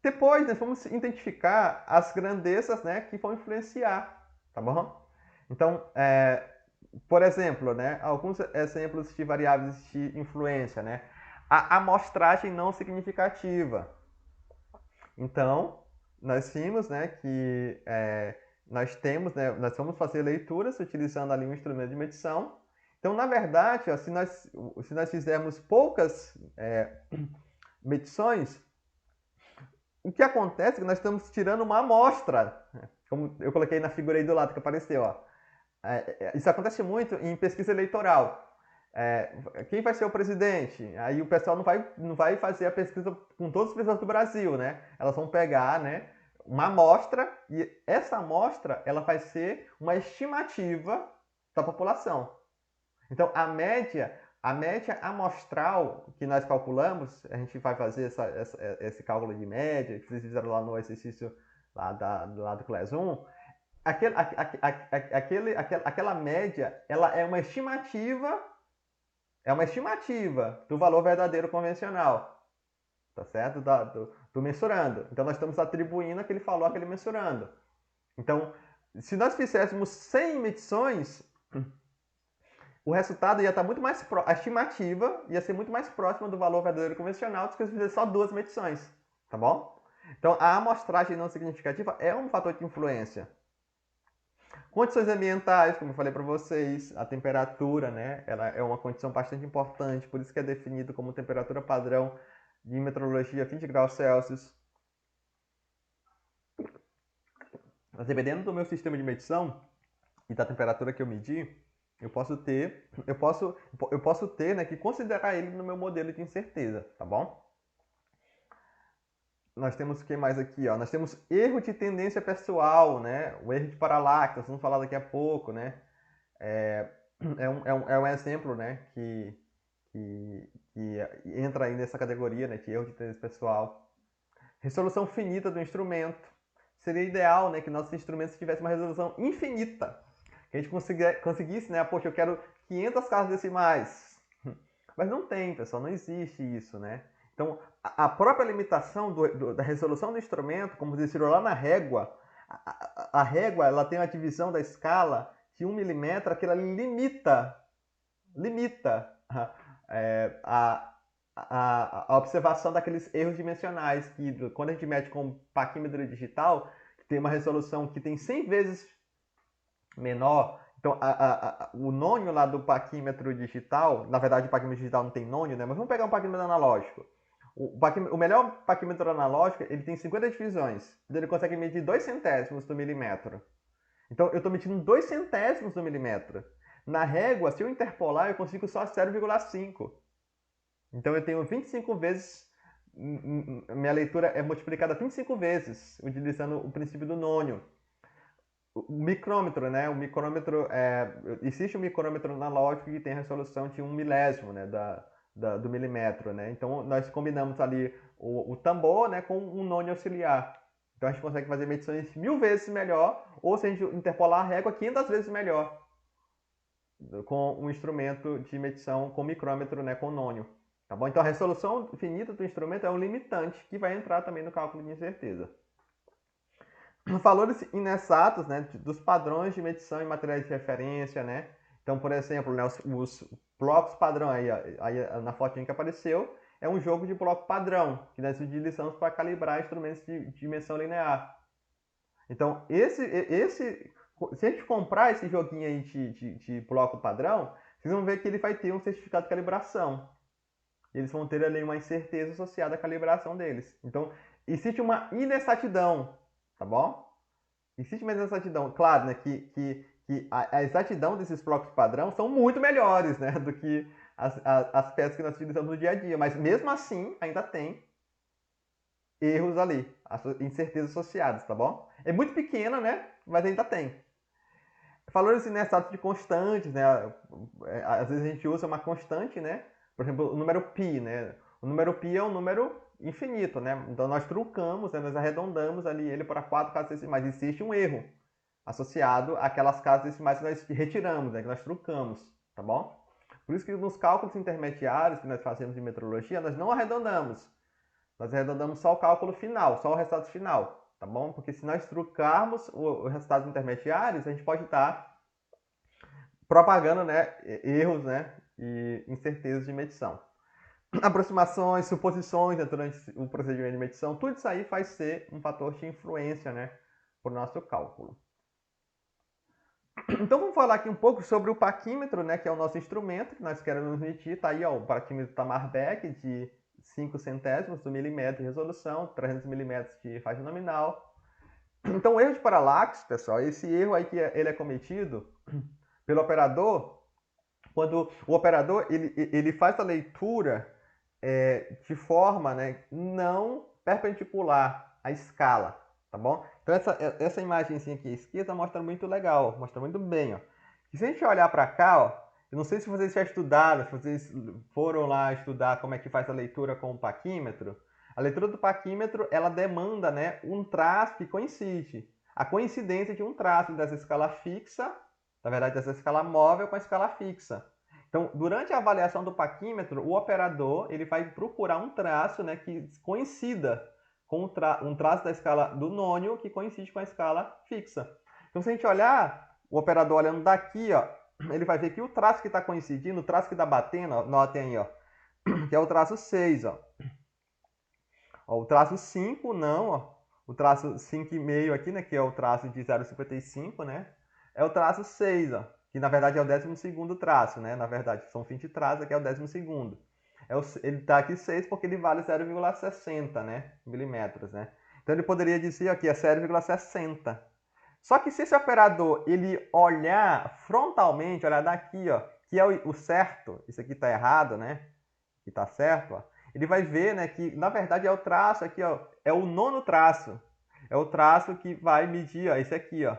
Depois, nós vamos identificar as grandezas, né, que vão influenciar. Tá bom? Então, por exemplo, né, alguns exemplos de variáveis de influência, né? A amostragem não significativa. Então, nós vimos, né, que nós temos, né, nós vamos fazer leituras utilizando ali um instrumento de medição. Então, na verdade, ó, se nós fizermos poucas medições, o que acontece é que nós estamos tirando uma amostra, como eu coloquei na figura aí do lado que apareceu. Ó. Isso acontece muito em pesquisa eleitoral. Quem vai ser o presidente? Aí o pessoal não vai fazer a pesquisa com todas as pessoas do Brasil, né? Elas vão pegar, né, uma amostra e essa amostra ela vai ser uma estimativa da população. Então a média amostral que nós calculamos, a gente vai fazer esse cálculo de média que vocês fizeram lá no exercício lá do Class 1. Aquela média ela é uma estimativa do valor verdadeiro convencional, tá certo? Do mensurando. Então nós estamos atribuindo aquele valor àquele mensurando. Então, se nós fizéssemos 100 medições, o resultado ia estar muito mais a estimativa ia ser muito mais próxima do valor verdadeiro convencional do que se fizer só 2 medições, tá bom? Então, a amostragem não significativa é um fator de influência. Condições ambientais, como eu falei para vocês, a temperatura, né, ela é uma condição bastante importante, por isso que é definido como temperatura padrão de meteorologia 20 graus Celsius. Mas dependendo do meu sistema de medição e da temperatura que eu medir, eu posso ter, né, que considerar ele no meu modelo de incerteza, tá bom? Nós temos o que mais aqui, ó? Nós temos erro de tendência pessoal, né? O erro de paralaxe, nós vamos falar daqui a pouco, né? É um exemplo, né? Que entra aí nessa categoria, né? De erro de tendência pessoal. Resolução finita do instrumento. Seria ideal, né? Que nossos instrumentos tivessem uma resolução infinita. Que a gente conseguisse, né? Poxa, eu quero 500 casas decimais. Mas não tem, pessoal, não existe isso, né? Então, a própria limitação da resolução do instrumento, como vocês viram lá na régua, a régua ela tem uma divisão da escala de 1 milímetro, que ela limita a observação daqueles erros dimensionais, que quando a gente mede com paquímetro digital, que tem uma resolução que tem 100 vezes menor. Então, o nônio lá do paquímetro digital, na verdade o paquímetro digital não tem nônio, né? Mas vamos pegar um paquímetro analógico. O melhor paquímetro analógico, ele tem 50 divisões. Ele consegue medir 2 centésimos do milímetro. Então, eu estou medindo 2 centésimos do milímetro. Na régua, se eu interpolar, eu consigo só 0,5. Então, eu tenho 25 vezes... Minha leitura é multiplicada 25 vezes, utilizando o princípio do nônio. O micrômetro, né? Existe um micrômetro analógico que tem a resolução de 1 milésimo, né? Do milímetro, né? Então nós combinamos ali o tambor, né, com um nônio auxiliar. Então a gente consegue fazer medições 1000 vezes melhor, ou se a gente interpolar a régua, 500 vezes melhor, com um instrumento de medição com micrômetro, né, com nônio. Tá bom? Então a resolução finita do instrumento é um limitante que vai entrar também no cálculo de incerteza. Valores inexatos, né, dos padrões de medição em materiais de referência, né? Então, por exemplo, né, os blocos padrão aí na fotinha que apareceu é um jogo de bloco padrão que nós utilizamos para calibrar instrumentos de dimensão linear. Então, se a gente comprar esse joguinho aí de bloco padrão, vocês vão ver que ele vai ter um certificado de calibração. Eles vão ter ali uma incerteza associada à calibração deles. Então, existe uma inexatidão, tá bom? Existe uma inexatidão. Claro, né, que a exatidão desses blocos padrão são muito melhores, né, do que as peças que nós utilizamos no dia a dia. Mas mesmo assim, ainda tem erros ali, incertezas associadas, tá bom? É muito pequena, né, mas ainda tem. Valores inexatos de constantes, né? Às vezes a gente usa uma constante, né? Por exemplo, o número π, né? O número π é um número infinito, né? Então nós truncamos, né? Nós arredondamos ali ele para 4 casas decimais. Existe um erro associado àquelas casas decimais que nós retiramos, né? Que nós truncamos, tá bom? Por isso que nos cálculos intermediários que nós fazemos em metrologia, nós não arredondamos. Nós arredondamos só o cálculo final, só o resultado final, tá bom? Porque se nós trucarmos os resultados intermediários, a gente pode estar propagando, né, erros, né, e incertezas de medição. aproximações, suposições, né, durante o procedimento de medição, tudo isso aí vai ser um fator de influência, né, para o nosso cálculo. Então vamos falar aqui um pouco sobre o paquímetro, né, que é o nosso instrumento que nós queremos medir. Está aí ó, o paquímetro Tamar Beck de 5 centésimos do milímetro de resolução, 300 milímetros de faixa nominal. Então o erro de paralaxe, pessoal, esse erro aí que ele é cometido pelo operador, quando o operador ele faz a leitura de forma, né, não perpendicular à escala, tá bom? Então essa imagenzinha aqui à esquerda mostra muito legal, mostra muito bem, ó. E se a gente olhar para cá, ó, eu não sei se vocês já estudaram, se vocês foram lá estudar como é que faz a leitura com o paquímetro. A leitura do paquímetro, ela demanda, né, um traço que coincide. A coincidência de um traço dessa escala fixa, na verdade dessa escala móvel com a escala fixa. Então, durante a avaliação do paquímetro, o operador ele vai procurar um traço, né, que coincida com um traço da escala do nônio que coincide com a escala fixa. Então, se a gente olhar, o operador olhando daqui, ó, ele vai ver que o traço que está coincidindo, o traço que está batendo, ó, notem aí, ó, que é o traço 6. Ó, o traço 5 não, ó, o traço 5,5 aqui, né, que é o traço de 0,55, né, é o traço 6, ó, que na verdade é o 12º traço, né? Na verdade, são 20 traços, aqui é o 12º. Ele está aqui 6 porque ele vale 0,60, né, milímetros, né? Então ele poderia dizer aqui é 0,60. Só que se esse operador ele olhar frontalmente, olhar daqui, ó, que é o certo, isso aqui está errado, né? Que está certo, ó, ele vai ver, né, que na verdade é o traço aqui, ó, é o 9º traço. É o traço que vai medir, ó, esse aqui, ó.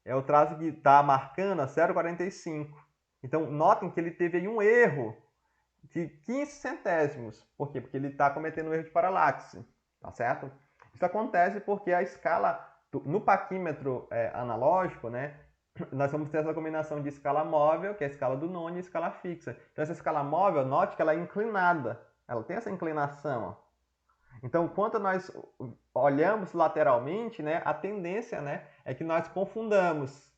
É o traço que está marcando a 0,45. Então, notem que ele teve aí um erro de 15 centésimos. Por quê? Porque ele está cometendo um erro de paralaxe. Tá certo? Isso acontece porque a escala, no paquímetro analógico, né, nós vamos ter essa combinação de escala móvel, que é a escala do nônio, e escala fixa. Então, essa escala móvel, note que ela é inclinada. Ela tem essa inclinação, ó. Então, quando nós olhamos lateralmente, né, a tendência, né, é que nós confundamos.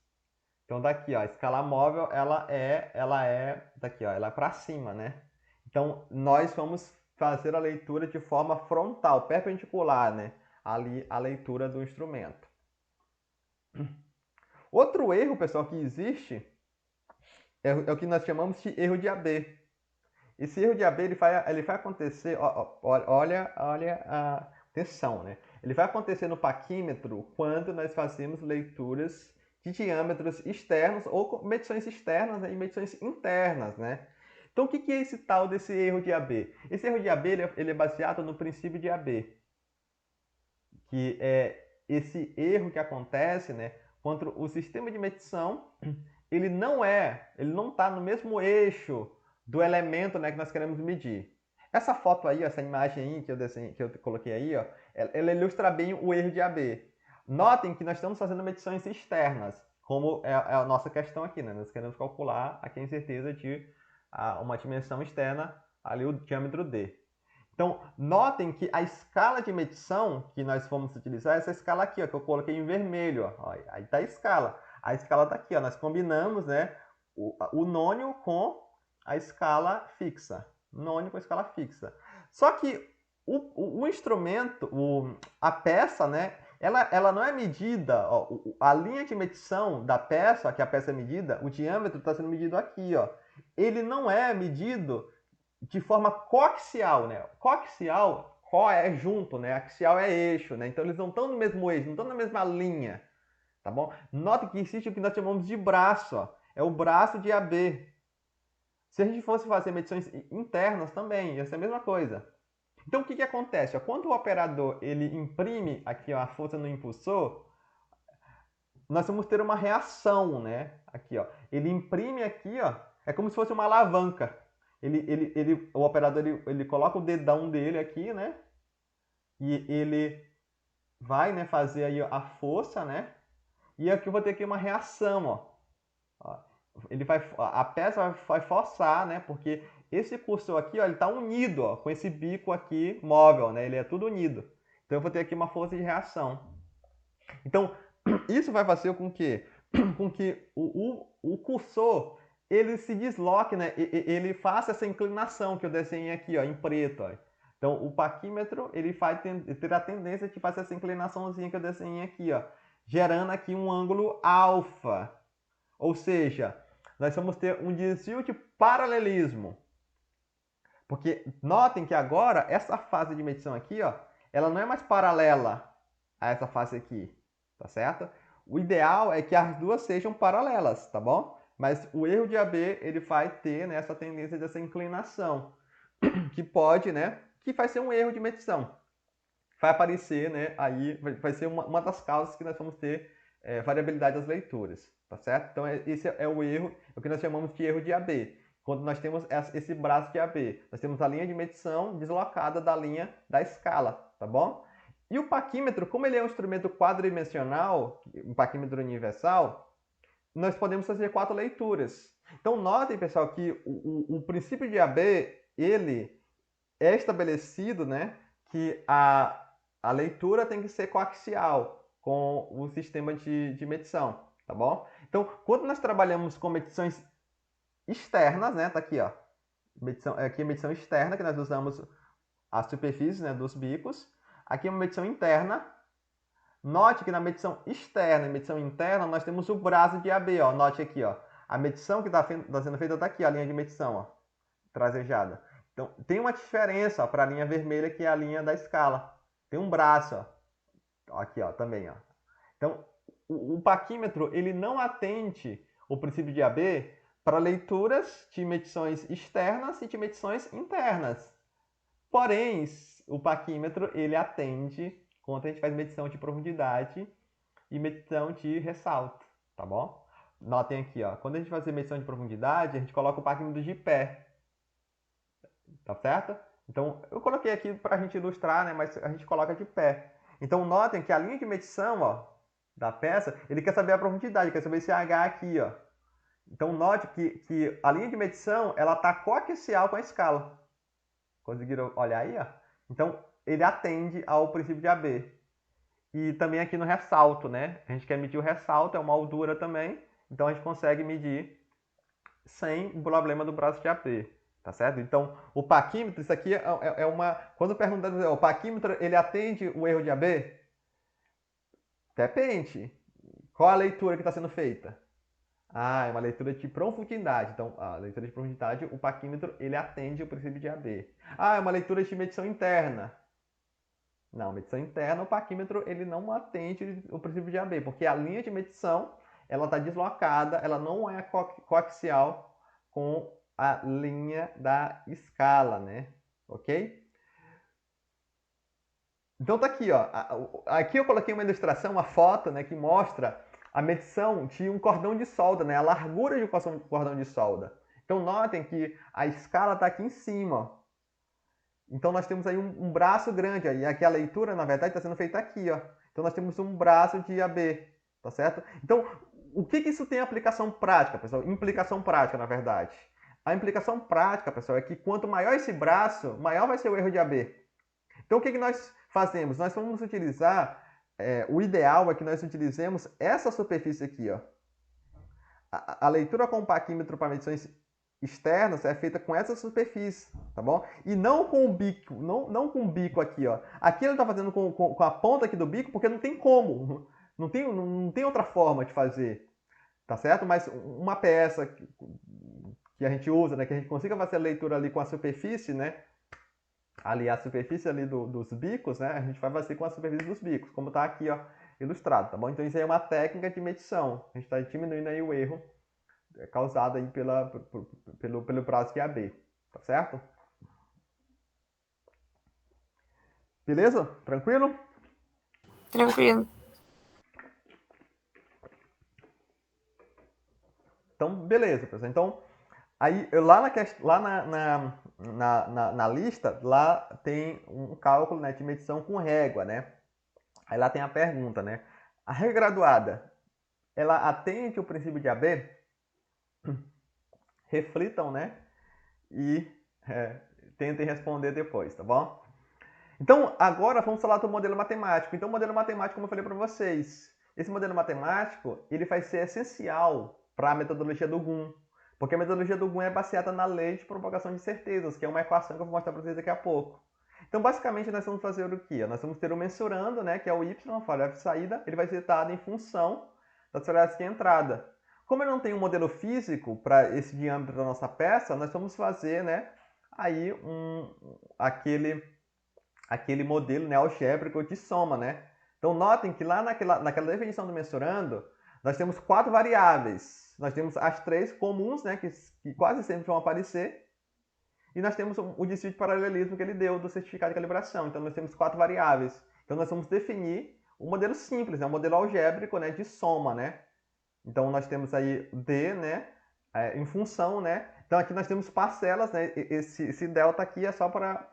Então, daqui, ó, a escala móvel, ela é daqui, ó, ela é para cima, né? Então, nós vamos fazer a leitura de forma frontal, perpendicular, né? Ali a leitura do instrumento. Outro erro, pessoal, que existe é o que nós chamamos de erro de AB. Esse erro de AB ele vai acontecer, olha a atenção, né? Ele vai acontecer no paquímetro quando nós fazemos leituras de diâmetros externos ou medições externas, né, e medições internas, né? Então, o que é esse tal desse erro de AB? Esse erro de AB ele é baseado no princípio de AB, que é esse erro que acontece, né, quando o sistema de medição ele não está no mesmo eixo do elemento, né, que nós queremos medir. Essa foto aí, essa imagem aí que eu coloquei aí, ó, ela ilustra bem o erro de AB. Notem que nós estamos fazendo medições externas, como é a nossa questão aqui, né? Nós queremos calcular aqui a incerteza de uma dimensão externa, ali o diâmetro D. Então, notem que a escala de medição que nós vamos utilizar é essa escala aqui, ó, que eu coloquei em vermelho. Ó. Aí está a escala. A escala está aqui. Ó. Nós combinamos, né, o nônio com a escala fixa. Nônio com a escala fixa. Só que o instrumento, a peça, né, ela não é medida. Ó, a linha de medição da peça, que a peça é medida, o diâmetro está sendo medido aqui. Ó. Ele não é medido de forma coaxial, né? Coaxial, co é junto, né? Axial é eixo, né? Então eles não estão no mesmo eixo, não estão na mesma linha, tá bom? Note que existe o que nós chamamos de braço, ó. É o braço de AB. Se a gente fosse fazer medições internas também, ia ser a mesma coisa. Então o que acontece? Ó? Quando o operador ele imprime aqui ó, a força no impulsor, nós vamos ter uma reação, né? Aqui, ó. Ele imprime aqui, ó. É como se fosse uma alavanca. O operador ele coloca o dedão dele aqui, né? E ele vai, né, fazer aí a força, né? E aqui eu vou ter aqui uma reação, ó. A peça vai forçar, né? Porque esse cursor aqui, ó, ele está unido, ó, com esse bico aqui móvel, né? Ele é tudo unido. Então eu vou ter aqui uma força de reação. Então isso vai fazer com que o cursor ele se desloque, né? Ele faça essa inclinação que eu desenhei aqui, ó, em preto, ó. Então, o paquímetro, ele ter a tendência de fazer essa inclinaçãozinha que eu desenhei aqui, ó, gerando aqui um ângulo alfa. Ou seja, nós vamos ter um desvio de paralelismo. Porque notem que agora, essa fase de medição aqui, ó, ela não é mais paralela a essa fase aqui, tá certo? O ideal é que as duas sejam paralelas, tá bom? Mas o erro de AB, ele vai ter, né, essa tendência dessa inclinação, que pode, né, que vai ser um erro de medição. Vai aparecer, né, aí vai ser uma das causas que nós vamos ter variabilidade das leituras, tá certo? Então, esse é o erro, o que nós chamamos de erro de AB. Quando nós temos esse braço de AB, nós temos a linha de medição deslocada da linha da escala, tá bom? E o paquímetro, como ele é um instrumento quadridimensional, um paquímetro universal, nós podemos fazer 4 leituras. Então, notem, pessoal, que o princípio de AB, ele é estabelecido, né, que a leitura tem que ser coaxial com o sistema de medição, tá bom? Então, quando nós trabalhamos com medições externas, né, tá aqui, ó, aqui é medição externa, que nós usamos as superfícies, né, dos bicos. Aqui é uma medição interna. Note que na medição externa e medição interna, nós temos o braço de AB, ó. Note aqui, ó, a medição que está sendo feita está aqui, a linha de medição, ó, trasejada. Então, tem uma diferença para a linha vermelha, que é a linha da escala. Tem um braço, ó. Aqui, ó, também, ó. Então, o paquímetro, ele não atende o princípio de AB para leituras de medições externas e de medições internas. Porém, o paquímetro, ele atende quando a gente faz medição de profundidade e medição de ressalto, tá bom? Notem aqui, ó, quando a gente faz medição de profundidade, a gente coloca o paquímetro de pé, tá certo? Então, eu coloquei aqui para a gente ilustrar, né, mas a gente coloca de pé. Então, notem que a linha de medição, ó, da peça, ele quer saber a profundidade, quer saber esse H aqui, ó. Então, note que a linha de medição, ela está coaxial com a escala. Conseguiram olhar aí, ó? Então, ele atende ao princípio de AB. E também aqui no ressalto, né? A gente quer medir o ressalto, é uma altura também. Então, a gente consegue medir sem o problema do braço de AB. Tá certo? Então, o paquímetro, isso aqui é uma... Quando perguntando, o paquímetro, ele atende o erro de AB? Depende. Qual a leitura que está sendo feita? Ah, é uma leitura de profundidade. Então, a leitura de profundidade, o paquímetro, ele atende o princípio de AB. Ah, é uma leitura de medição interna. Não, medição interna, o paquímetro, ele não atende o princípio de AB, porque a linha de medição, ela está deslocada, ela não é coaxial com a linha da escala, né? Ok? Então tá aqui, ó. Aqui eu coloquei uma ilustração, uma foto, né, que mostra a medição de um cordão de solda, né, a largura de um cordão de solda. Então notem que a escala está aqui em cima. Então nós temos aí um braço grande, e aqui a leitura, na verdade, está sendo feita aqui, ó. Então nós temos um braço de AB, tá certo? Então, o que isso tem aplicação prática, pessoal? Implicação prática, na verdade. A implicação prática, pessoal, é que quanto maior esse braço, maior vai ser o erro de AB. Então, o que nós fazemos? Nós vamos utilizar, o ideal é que nós utilizemos essa superfície aqui, ó. A leitura com o paquímetro para medições externas é feita com essa superfície, tá bom? E não com o bico, não com o bico aqui, ó. Aqui ele está fazendo com a ponta aqui do bico porque não tem como, não tem outra forma de fazer, tá certo? Mas uma peça que a gente usa, né, que a gente consiga fazer a leitura ali com a superfície, né? Ali a superfície ali dos bicos, né? A gente vai fazer com a superfície dos bicos, como está aqui, ó, ilustrado, tá bom? Então isso aí é uma técnica de medição. A gente está diminuindo aí o erro causado aí pelo braço de AB, tá certo? Beleza? Tranquilo? Tranquilo. Então, beleza, pessoal. Então, aí lá na lista, lá tem um cálculo, né, de medição com régua, né? Aí lá tem a pergunta, né? A régua graduada, ela atende o princípio de AB? Reflitam, né? E tentem responder depois, tá bom? Então, agora vamos falar do modelo matemático. Então, o modelo matemático, como eu falei para vocês, esse modelo matemático, ele vai ser essencial para a metodologia do GUM, Porque a metodologia do GUM é baseada na lei de propagação de certezas, que é uma equação que eu vou mostrar para vocês daqui a pouco. Então, basicamente, nós vamos fazer o quê? Nós vamos ter o mensurando, né, que é o y, a variável de saída, ele vai ser dado em função das variáveis de entrada. Como eu não tenho um modelo físico para esse diâmetro da nossa peça, nós vamos fazer, né, aí aquele modelo, né, algébrico de soma, né? Então, notem que lá naquela definição do mensurando, nós temos 4 variáveis. Nós temos as 3 comuns, né, que quase sempre vão aparecer. E nós temos o desvio de paralelismo que ele deu do certificado de calibração. Então, nós temos 4 variáveis. Então, nós vamos definir um modelo simples, né, um modelo algébrico, né, de soma, né? Então, nós temos aí D, né, em função, né? Então, aqui nós temos parcelas, né? Esse delta aqui é só para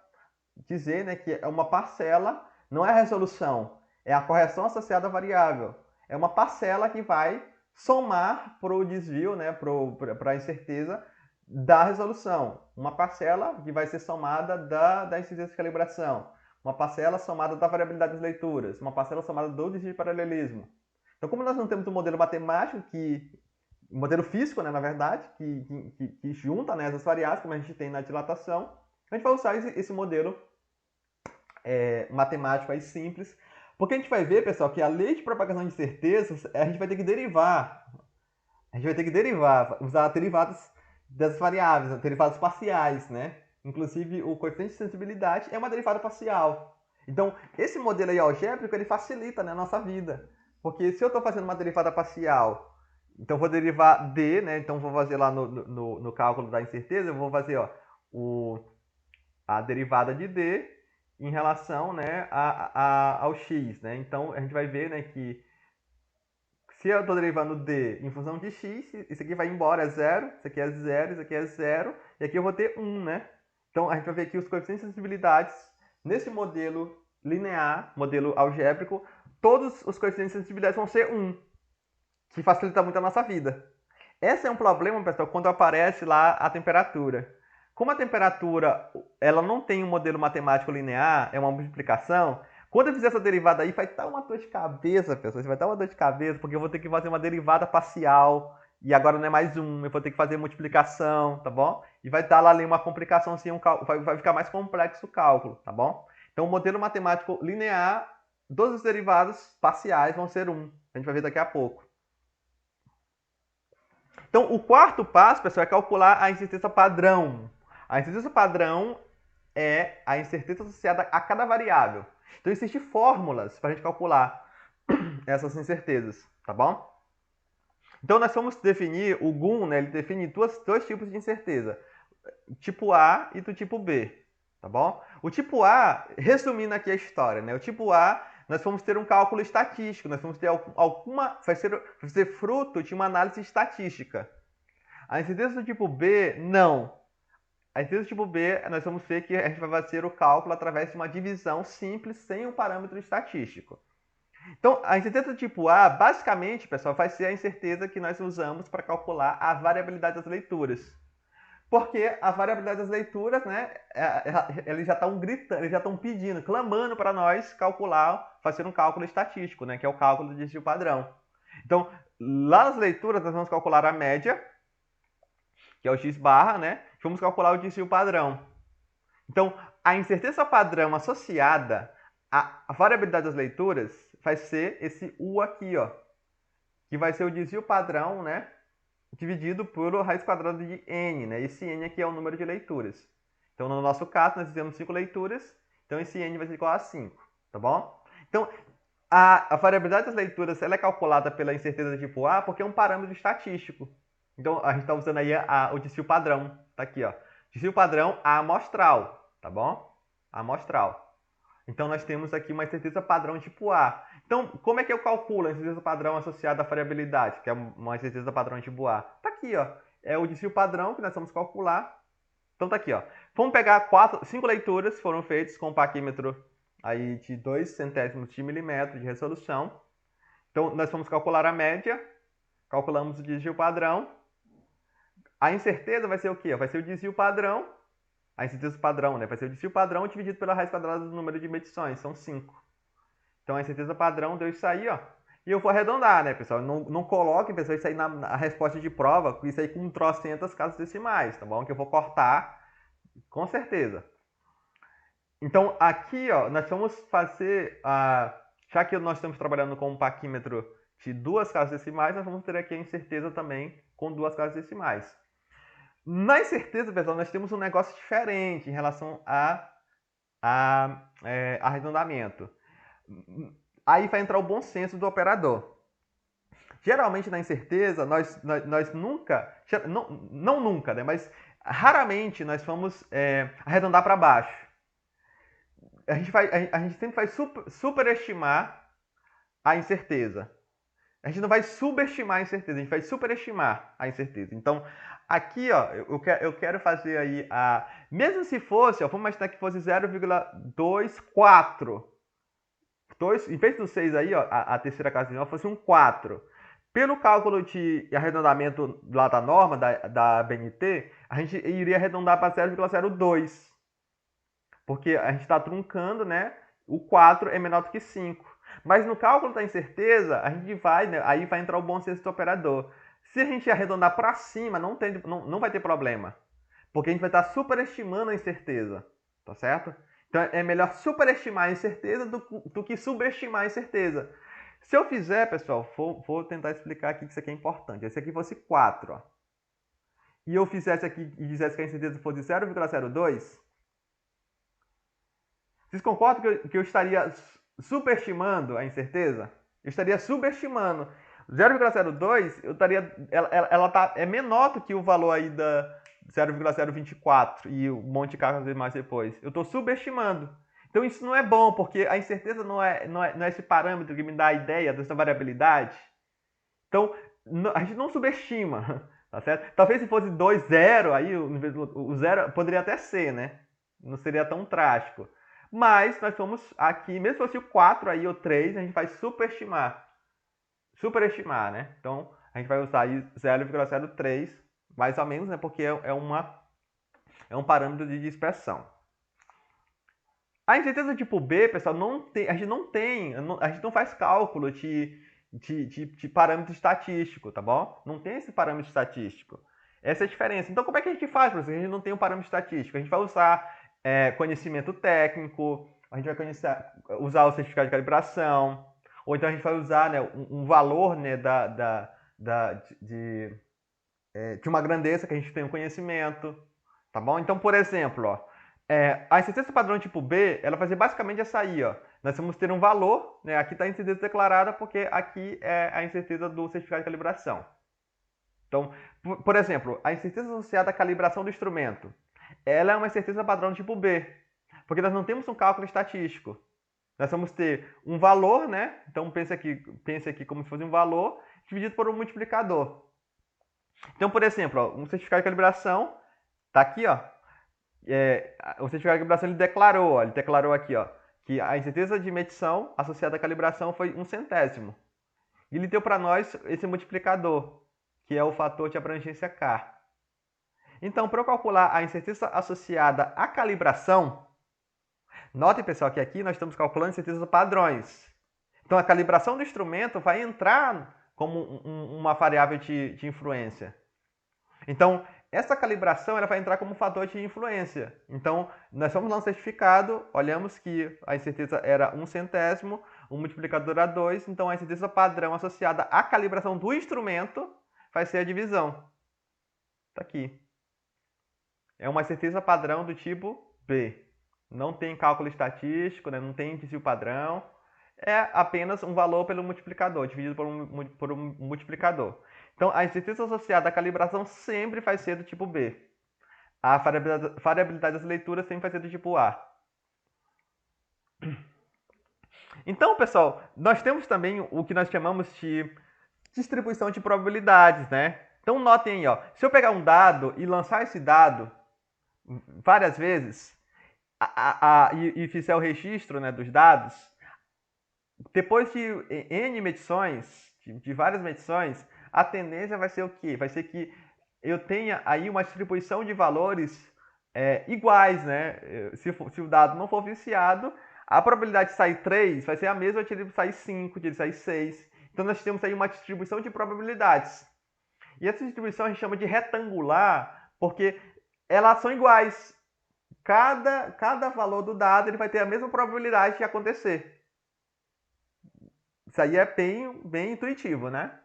dizer, né, que é uma parcela, não é a resolução, é a correção associada à variável. É uma parcela que vai somar para o desvio, né, para a incerteza da resolução. Uma parcela que vai ser somada da incerteza de calibração. Uma parcela somada da variabilidade das leituras. Uma parcela somada do desvio de paralelismo. Então, como nós não temos um modelo matemático, um modelo físico, né, na verdade, que junta, né, essas variáveis, como a gente tem na dilatação, a gente vai usar esse modelo matemático aí simples, porque a gente vai ver, pessoal, que a lei de propagação de certezas, a gente vai ter que derivar. A gente vai ter que derivar, usar derivadas das variáveis, derivadas parciais, né? Inclusive, o coeficiente de sensibilidade é uma derivada parcial. Então, esse modelo aí algébrico, ele facilita, né, a nossa vida. Porque se eu estou fazendo uma derivada parcial, então vou derivar d, né? Então vou fazer lá no cálculo da incerteza, eu vou fazer ó, a derivada de d em relação, né, ao x, né? Então a gente vai ver, né, que se eu estou derivando d em função de x, isso aqui vai embora, é zero, isso aqui é zero, isso aqui é zero, e aqui eu vou ter 1, né? Então a gente vai ver aqui os coeficientes de sensibilidades nesse modelo linear, modelo algébrico, todos os coeficientes de sensibilidade vão ser 1, que facilita muito a nossa vida. Esse é um problema, pessoal, quando aparece lá a temperatura. Como a temperatura ela não tem um modelo matemático linear, é uma multiplicação, quando eu fizer essa derivada aí, vai dar uma dor de cabeça, pessoal. Vai dar uma dor de cabeça, porque eu vou ter que fazer uma derivada parcial, e agora não é mais um, eu vou ter que fazer multiplicação, tá bom? E vai dar lá ali uma complicação, assim, vai ficar mais complexo o cálculo, tá bom? Então, o modelo matemático linear, todos os derivados parciais vão ser 1. A gente vai ver daqui a pouco. Então, o quarto passo, pessoal, é calcular a incerteza padrão. A incerteza padrão é a incerteza associada a cada variável. Então, existem fórmulas para a gente calcular essas incertezas, tá bom? Então, nós vamos definir, o GUM, né, ele define dois tipos de incerteza, tipo A e do tipo B, tá bom? O tipo A, resumindo aqui a história, né, o tipo A, nós vamos ter um cálculo estatístico, nós vamos ter vai ser fruto de uma análise estatística. A incerteza do tipo B, não. A incerteza do tipo B, nós vamos ver que a gente vai fazer o cálculo através de uma divisão simples, sem um parâmetro estatístico. Então, a incerteza do tipo A, basicamente, pessoal, vai ser a incerteza que nós usamos para calcular a variabilidade das leituras. Porque a variabilidade das leituras, né, eles já estão gritando, eles já estão pedindo, clamando para nós calcular, fazer um cálculo estatístico, né, que é o cálculo do desvio padrão. Então, lá nas leituras, nós vamos calcular a média, que é o x barra, né, e vamos calcular o desvio padrão. Então, a incerteza padrão associada à variabilidade das leituras vai ser esse U aqui, ó, que vai ser o desvio padrão, né, dividido por raiz quadrada de n, né? Esse n aqui é o número de leituras. Então, no nosso caso, nós fizemos 5 leituras, então esse n vai ser igual a 5, tá bom? Então, a variabilidade das leituras ela é calculada pela incerteza tipo A porque é um parâmetro estatístico. Então, a gente está usando aí o desvio padrão, tá aqui, ó. Desvio padrão amostral, tá bom? Amostral. Então, nós temos aqui uma incerteza padrão tipo A. Então, como é que eu calculo a incerteza padrão associada à variabilidade, que é uma incerteza padrão tipo A? Tá aqui, ó. É o desvio padrão que nós vamos calcular. Então, tá aqui, ó. Vamos pegar 5 leituras que foram feitas com um paquímetro aí de 2 centésimos de milímetro de resolução. Então, nós vamos calcular a média. Calculamos o desvio padrão. A incerteza vai ser o quê? Vai ser o desvio padrão. A incerteza padrão, né? Vai ser o desvio padrão dividido pela raiz quadrada do número de medições. São 5. Então, a incerteza padrão deu isso aí, ó. e eu vou arredondar, né, pessoal? Não coloquem, pessoal, isso aí na resposta de prova, isso aí com trocentas casas decimais, tá bom? Que eu vou cortar com certeza. Então, aqui, ó, nós vamos fazer, já que nós estamos trabalhando com um paquímetro de 2 casas decimais, nós vamos ter aqui a incerteza também com 2 casas decimais. Na incerteza, pessoal, nós temos um negócio diferente em relação a arredondamento. Aí vai entrar o bom senso do operador. Geralmente na incerteza, nós nunca, não nunca, né, mas raramente nós vamos arredondar para baixo. A gente sempre vai superestimar a incerteza. A gente não vai subestimar a incerteza, a gente vai superestimar a incerteza. Então, aqui, ó, eu quero fazer aí mesmo se fosse, ó, vamos imaginar que fosse 0,24. Em vez do 6 aí, ó, a terceira casa de nós fosse um 4. Pelo cálculo de arredondamento lá da norma, da BNT, a gente iria arredondar para 0,02. Porque a gente está truncando, né? O 4 é menor do que 5. Mas no cálculo da incerteza, a gente vai, né, aí vai entrar o bom senso do operador. Se a gente arredondar para cima, não vai ter problema. Porque a gente vai estar superestimando a incerteza. Tá certo? Então é melhor superestimar a incerteza do que subestimar a incerteza. Se eu fizer, pessoal, vou tentar explicar aqui que isso aqui é importante. Esse aqui fosse 4, ó, e eu fizesse aqui e dissesse que a incerteza fosse 0,02, vocês concordam que eu estaria superestimando a incerteza? Eu estaria subestimando. 0,02 eu estaria, ela é menor do que o valor aí da 0,024 e um monte de cargas mais depois. Eu estou subestimando. Então isso não é bom, porque a incerteza não é esse parâmetro que me dá a ideia dessa variabilidade. Então a gente não subestima, tá certo? Talvez se fosse 2, 0, aí o 0 poderia até ser, né? Não seria tão trágico. Mas nós vamos aqui, mesmo se fosse o 4 aí, ou 3, a gente vai superestimar. Superestimar, né? Então, a gente vai usar aí 0,03, mais ou menos, né? Porque é um parâmetro de dispersão. A incerteza tipo B, pessoal, a gente não faz cálculo de parâmetro estatístico, tá bom? Não tem esse parâmetro estatístico. Essa é a diferença. Então, como é que a gente faz, professor? A gente não tem um parâmetro estatístico. A gente vai usar conhecimento técnico, a gente vai usar o certificado de calibração, ou então a gente vai usar, né, um valor, né, de uma grandeza que a gente tem um conhecimento, tá bom? Então, por exemplo, ó, a incerteza padrão tipo B, ela vai ser basicamente essa aí, ó. Nós vamos ter um valor, né? Aqui está a incerteza declarada porque aqui é a incerteza do certificado de calibração. Então, por exemplo, a incerteza associada à calibração do instrumento, ela é uma incerteza padrão tipo B, porque nós não temos um cálculo estatístico. Nós vamos ter um valor, né? Então pense aqui como se fosse um valor dividido por um multiplicador. Então, por exemplo, ó, um certificado de calibração está aqui, ó. O certificado de calibração ele declarou aqui, ó, que a incerteza de medição associada à calibração foi 1/100. E ele deu para nós esse multiplicador, que é o fator de abrangência K. Então, para eu calcular a incerteza associada à calibração, notem, pessoal, que aqui nós estamos calculando incertezas padrões. Então, a calibração do instrumento vai entrar como uma variável de influência. Então, essa calibração ela vai entrar como fator de influência. Então, nós fomos lá no certificado, olhamos que a incerteza era 1/100, o multiplicador era 2, então a incerteza padrão associada à calibração do instrumento vai ser a divisão. Está aqui. É uma incerteza padrão do tipo B. Não tem cálculo estatístico, né? Não tem desvio padrão. É apenas um valor pelo multiplicador, dividido por um multiplicador. Então, a incerteza associada à calibração sempre vai ser do tipo B. A variabilidade das leituras sempre vai ser do tipo A. Então, pessoal, nós temos também o que nós chamamos de distribuição de probabilidades, né? Então, notem aí, ó, se eu pegar um dado e lançar esse dado várias vezes e fizer o registro, né, dos dados, depois de N medições, de várias medições, a tendência vai ser o quê? Vai ser que eu tenha aí uma distribuição de valores iguais, né? Se o dado não for viciado, a probabilidade de sair 3 vai ser a mesma de ele sair 5, de ele sair 6. Então nós temos aí uma distribuição de probabilidades. E essa distribuição a gente chama de retangular, porque elas são iguais. Cada valor do dado ele vai ter a mesma probabilidade de acontecer. Isso aí é bem intuitivo, né?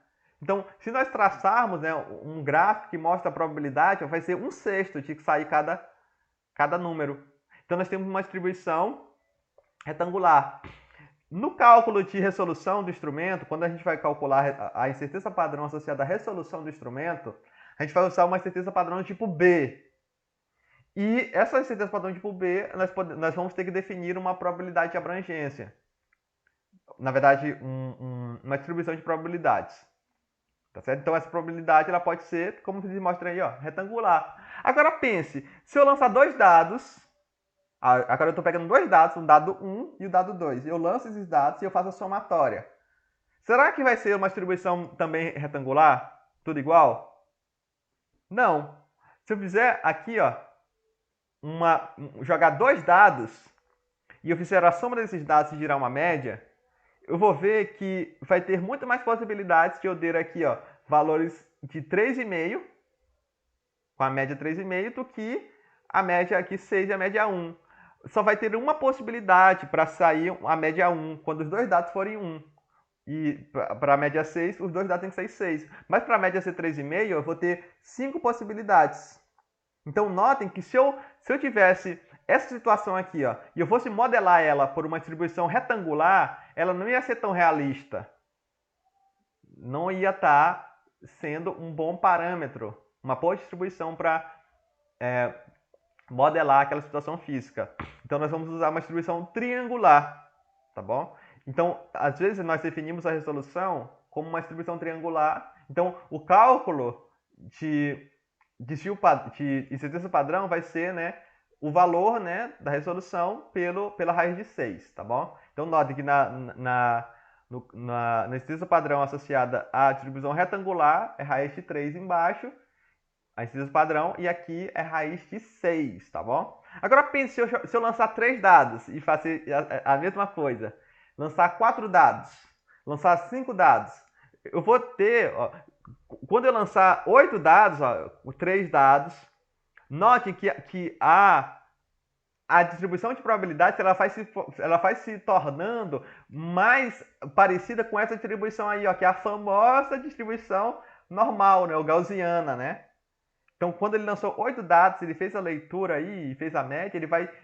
Então, se nós traçarmos, né, um gráfico que mostra a probabilidade, vai ser 1/6 de que sair cada número. Então, nós temos uma distribuição retangular. No cálculo de resolução do instrumento, quando a gente vai calcular a incerteza padrão associada à resolução do instrumento, a gente vai usar uma incerteza padrão do tipo B. E essa incerteza padrão do tipo B, nós vamos ter que definir uma probabilidade de abrangência. Na verdade, uma distribuição de probabilidades. Tá certo? Então, essa probabilidade ela pode ser, como se mostra aí, ó, retangular. Agora, pense, se eu lançar dois dados, agora eu estou pegando dois dados, o dado 1 e o dado 2. Eu lanço esses dados e eu faço a somatória. Será que vai ser uma distribuição também retangular? Tudo igual? Não. Se eu fizer aqui, ó, jogar dois dados e eu fizer a soma desses dados e girar uma média, eu vou ver que vai ter muito mais possibilidades de eu ter aqui, ó, valores de 3,5, com a média 3,5, do que a média aqui 6 e a média 1. Só vai ter uma possibilidade para sair a média 1, quando os dois dados forem 1. E para a média 6, os dois dados têm que sair 6. Mas para a média ser 3,5, eu vou ter 5 possibilidades. Então, notem que se eu tivesse essa situação aqui, ó, e eu fosse modelar ela por uma distribuição retangular, ela não ia ser tão realista. Não ia estar sendo um bom parâmetro, uma boa distribuição para modelar aquela situação física. Então, nós vamos usar uma distribuição triangular, tá bom? Então, às vezes, nós definimos a resolução como uma distribuição triangular. Então, o cálculo de incerteza padrão vai ser, né, o valor, né, da resolução pela raiz de 6, tá bom? Então, note que na incerteza padrão associada à distribuição retangular é raiz de 3 embaixo, a incerteza padrão, e aqui é raiz de 6, tá bom? Agora pense se eu lançar 3 dados e fazer a mesma coisa, lançar 4 dados, lançar 5 dados, eu vou ter, ó, quando eu lançar 8 dados, ó, 3 dados, note que a distribuição de probabilidades ela vai se tornando mais parecida com essa distribuição aí, ó, que é a famosa distribuição normal, né, o gaussiana, né? Então, quando ele lançou 8 dados, ele fez a leitura aí e fez a média,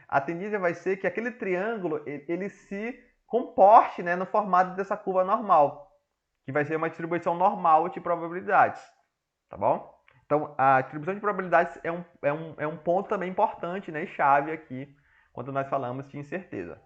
a tendência vai ser que aquele triângulo ele se comporte, né, no formato dessa curva normal, que vai ser uma distribuição normal de probabilidades, tá bom? Então, a distribuição de probabilidades é um ponto também importante, né, e chave aqui, quando nós falamos de incerteza.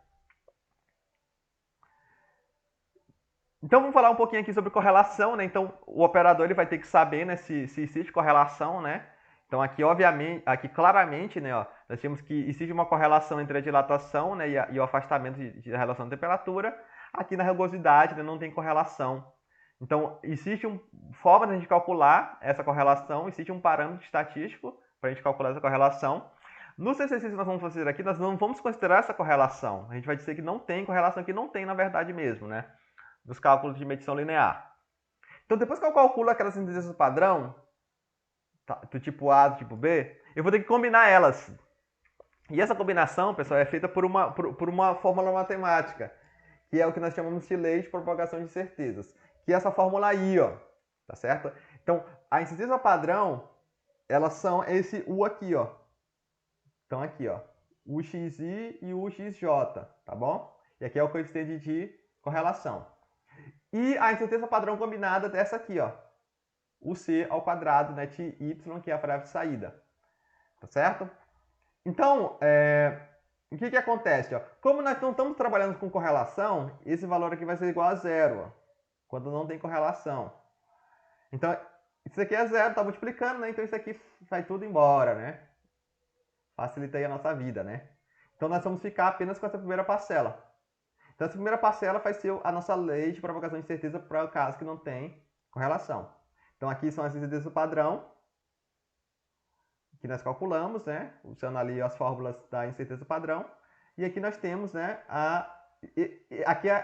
Então, vamos falar um pouquinho aqui sobre correlação, né? Então, o operador ele vai ter que saber, né, se existe correlação, né? Então, aqui, obviamente, aqui claramente, né, ó, nós temos que existe uma correlação entre a dilatação, né, e o afastamento da relação de temperatura. Aqui na rugosidade, né, não tem correlação. Então, existe uma forma de a gente calcular essa correlação, existe um parâmetro estatístico para a gente calcular essa correlação. Nos exercícios que nós vamos fazer aqui, nós não vamos considerar essa correlação. A gente vai dizer que não tem correlação, que não tem na verdade mesmo, né? Dos cálculos de medição linear. Então, depois que eu calculo aquelas tendências padrão, do tipo A, do tipo B, eu vou ter que combinar elas. E essa combinação, pessoal, é feita por uma fórmula matemática, que é o que nós chamamos de lei de propagação de certezas, que é essa fórmula aí, ó, tá certo? Então, a incerteza padrão, elas são esse U aqui, ó. Então, aqui, ó, UXI e UXJ, tá bom? E aqui é o coeficiente de correlação. E a incerteza padrão combinada dessa aqui, ó, o C ao quadrado, né, de Y, que é a variável de saída, tá certo? Então, o que acontece? Ó? Como nós não estamos trabalhando com correlação, esse valor aqui vai ser igual a zero, ó, quando não tem correlação. Então, isso aqui é zero, está multiplicando, né? Então isso aqui vai tudo embora, né? Facilita aí a nossa vida, né? Então nós vamos ficar apenas com essa primeira parcela. Então essa primeira parcela vai ser a nossa lei de propagação de certeza para o caso que não tem correlação. Então aqui são as incertezas do padrão, que nós calculamos, né? Usando ali as fórmulas da incerteza padrão. E aqui nós temos, né, aqui é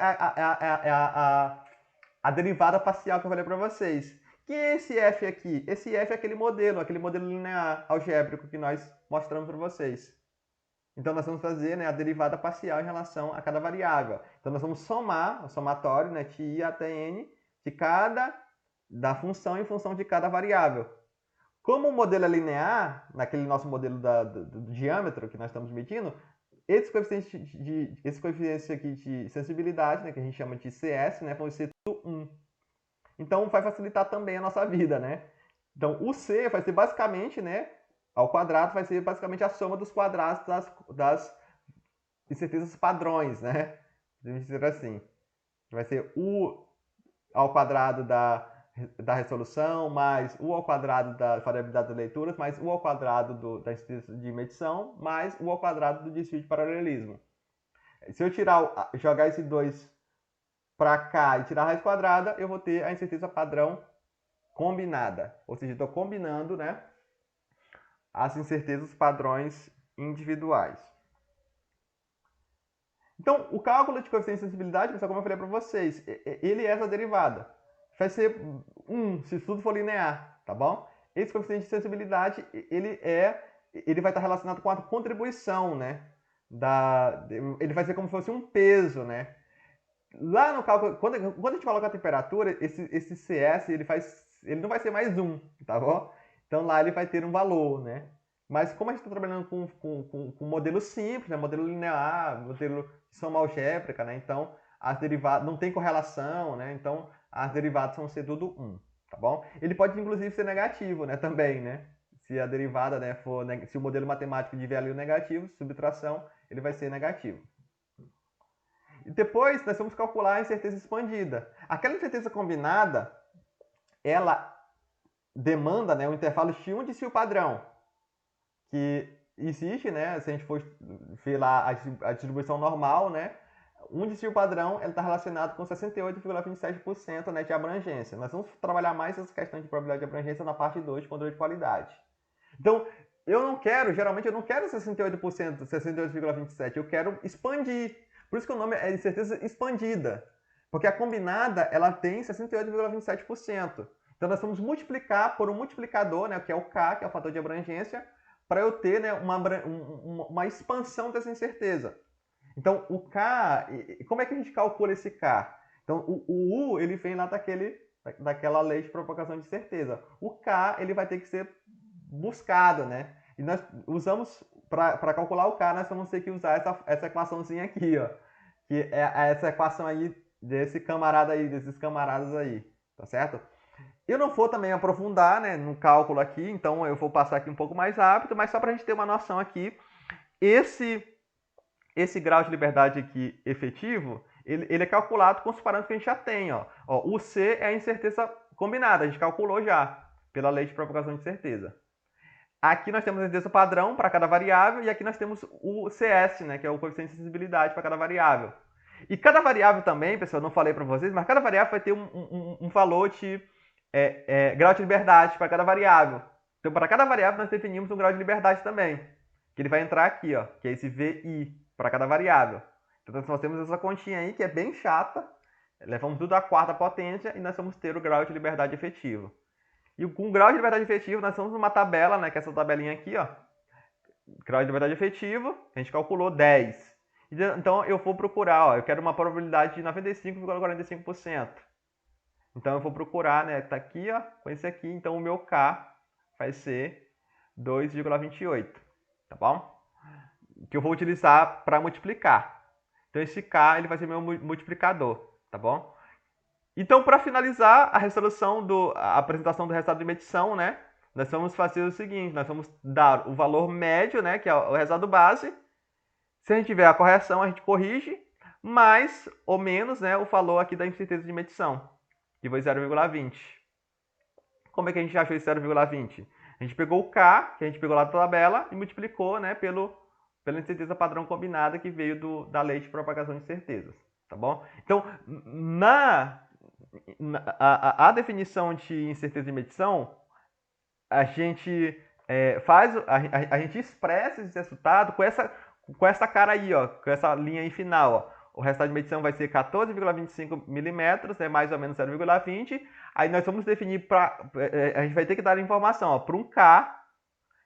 a derivada parcial que eu falei para vocês. Que é esse f aqui? Esse f é aquele modelo linear algébrico que nós mostramos para vocês. Então, nós vamos fazer, né, a derivada parcial em relação a cada variável. Então, nós vamos somar, o somatório, né, de i até n, da função em função de cada variável. Como o modelo é linear, naquele nosso modelo do diâmetro que nós estamos medindo, esses coeficientes aqui de sensibilidade, né, que a gente chama de CS, né, vão ser tudo 1. Então, vai facilitar também a nossa vida, né? Então, o C vai ser basicamente, né, ao quadrado vai ser basicamente a soma dos quadrados das incertezas padrões, né? Vamos dizer assim. Vai ser U ao quadrado da resolução, mais U ao quadrado da variabilidade das leituras, mais U ao quadrado da incerteza de medição, mais U ao quadrado do desvio de paralelismo. Se eu jogar esse 2 para cá e tirar a raiz quadrada, eu vou ter a incerteza padrão combinada. Ou seja, estou combinando, né, as incertezas padrões individuais. Então, o cálculo de coeficiente de sensibilidade, pessoal, como eu falei para vocês, ele é essa derivada. Vai ser 1 se tudo for linear, tá bom? Esse coeficiente de sensibilidade, ele vai estar relacionado com a contribuição, né? Ele vai ser como se fosse um peso, né? Lá no cálculo, quando a gente coloca a temperatura, esse CS, ele não vai ser mais 1, tá bom? Então lá ele vai ter um valor, né? Mas como a gente está trabalhando com modelo simples, né? Modelo linear, modelo de soma algébrica, né? Então as derivadas não tem correlação, né? Então as derivadas vão ser tudo 1, tá bom? Ele pode inclusive ser negativo, né? Também, né? Se a derivada, né, se o modelo matemático tiver ali o negativo, subtração, ele vai ser negativo. E depois nós vamos calcular a incerteza expandida. Aquela incerteza combinada, ela demanda, né, um intervalo X1 de desvio padrão, que existe, né, se a gente for ver lá a distribuição normal, né, um desvio padrão está relacionado com 68,27%, né, de abrangência. Nós vamos trabalhar mais essa questão de probabilidade de abrangência na parte 2, de controle de qualidade. Então, geralmente eu não quero 68%, 68,27%, eu quero expandir. Por isso que o nome é incerteza expandida. Porque a combinada, ela tem 68,27%. Então, nós vamos multiplicar por um multiplicador, né, que é o K, que é o fator de abrangência, para eu ter, né, uma expansão dessa incerteza. Então, o K, como é que a gente calcula esse K? Então, o U, ele vem lá daquela lei de propagação de certeza. O K, ele vai ter que ser buscado, né? E nós usamos, para calcular o K, nós vamos ter que usar essa equaçãozinha aqui, ó. Que é essa equação aí desses camaradas aí, tá certo? Eu não vou também aprofundar, né, no cálculo aqui, então eu vou passar aqui um pouco mais rápido, mas só para a gente ter uma noção aqui, esse grau de liberdade aqui efetivo, ele é calculado com os parâmetros que a gente já tem. Ó, o C é a incerteza combinada, a gente calculou já, pela lei de propagação de certeza. Aqui nós temos a incerteza padrão para cada variável, e aqui nós temos o CS, né, que é o coeficiente de sensibilidade para cada variável. E cada variável também, pessoal, não falei para vocês, mas cada variável vai ter um valor de grau de liberdade para cada variável. Então, para cada variável, nós definimos um grau de liberdade também, que ele vai entrar aqui, ó, que é esse VI, para cada variável. Então, nós temos essa continha aí, que é bem chata, levamos tudo à quarta potência, e nós vamos ter o grau de liberdade efetivo. E com o grau de liberdade efetivo, nós temos uma tabela, né, que é essa tabelinha aqui, ó, grau de liberdade efetivo, a gente calculou 10. Então, eu vou procurar, ó, eu quero uma probabilidade de 95,45%. Então, eu vou procurar, né, tá aqui, ó, com esse aqui, então o meu K vai ser 2,28, tá bom? Que eu vou utilizar para multiplicar. Então, esse K ele vai ser meu multiplicador, tá bom? Então, para finalizar a apresentação do resultado de medição, né, nós vamos fazer o seguinte, nós vamos dar o valor médio, né, que é o resultado base. Se a gente tiver a correção, a gente corrige, mais ou menos, né, o valor aqui da incerteza de medição, que foi 0,20. Como é que a gente achou esse 0,20? A gente pegou o K, que a gente pegou lá da tabela, e multiplicou, né, pela incerteza padrão combinada que veio da lei de propagação de certezas, tá bom? Então, a definição de incerteza de medição, a gente a gente expressa esse resultado com essa cara aí, ó, com essa linha aí final, ó. o resultado de medição vai ser 14,25 milímetros, né, mais ou menos 0,20. Aí nós vamos definir, a gente vai ter que dar a informação, para um K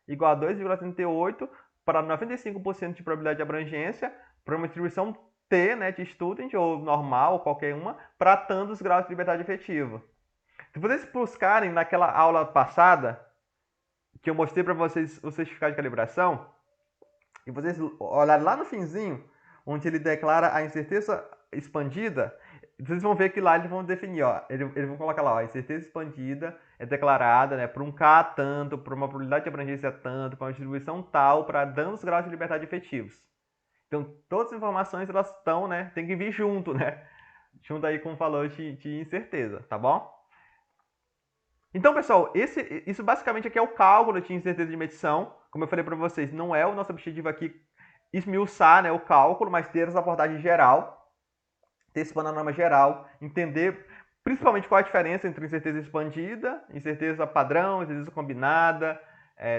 igual a 2,38 para 95% de probabilidade de abrangência, para uma distribuição T, né, de student, ou normal, ou qualquer uma, para tantos graus de liberdade efetiva. Se vocês buscarem naquela aula passada, que eu mostrei para vocês o certificado de calibração, e vocês olharem lá no finzinho, onde ele declara a incerteza expandida, vocês vão ver que lá eles vão definir, ó, eles vão colocar lá, ó, a incerteza expandida é declarada, né, para um K tanto, para uma probabilidade de abrangência tanto, para uma distribuição tal, para danos graus de liberdade efetivos. Então, todas as informações, elas estão, né, tem que vir junto, né, junto aí com o valor de incerteza, tá bom? Então, pessoal, isso basicamente aqui é o cálculo de incerteza de medição. Como eu falei para vocês, não é o nosso objetivo aqui esmiuçar, né, o cálculo, mas ter essa abordagem geral, ter esse panorama geral, entender principalmente qual a diferença entre incerteza expandida, incerteza padrão, incerteza combinada,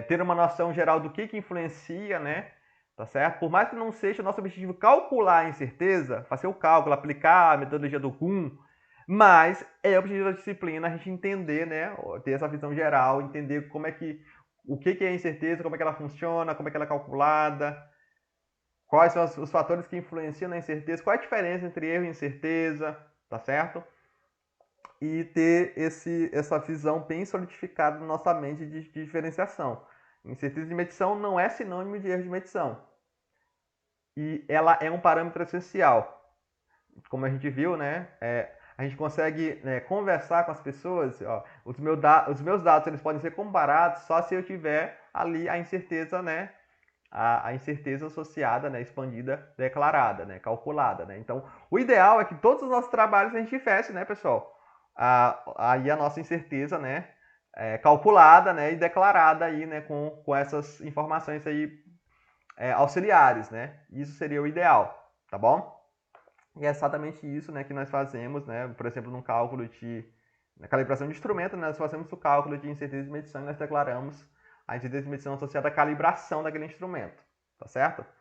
ter uma noção geral do que influencia, né? Tá certo? Por mais que não seja o nosso objetivo calcular a incerteza, fazer o cálculo, aplicar a metodologia do Kuhn, mas é o objetivo da disciplina a gente entender, né? Ter essa visão geral, entender como é que o que é a incerteza, como é que ela funciona, como é que ela é calculada, quais são os fatores que influenciam na incerteza, qual é a diferença entre erro e incerteza, tá certo? E ter essa visão bem solidificada na nossa mente de diferenciação. Incerteza de medição não é sinônimo de erro de medição. E ela é um parâmetro essencial. Como a gente viu, né? A gente consegue, né, conversar com as pessoas. Ó, os meus dados eles podem ser comparados só se eu tiver ali a incerteza, né? A incerteza associada, né, expandida, declarada, né, calculada, né? Então, o ideal é que todos os nossos trabalhos a gente tivesse, né, pessoal, aí a nossa incerteza, né, calculada, né, e declarada aí, né, com essas informações aí auxiliares, né? Isso seria o ideal, tá bom? E é exatamente isso, né, que nós fazemos, né, por exemplo, no cálculo na calibração de instrumento, né, nós fazemos o cálculo de incerteza de medição e nós declaramos a incerteza de medição associada à calibração daquele instrumento, tá certo?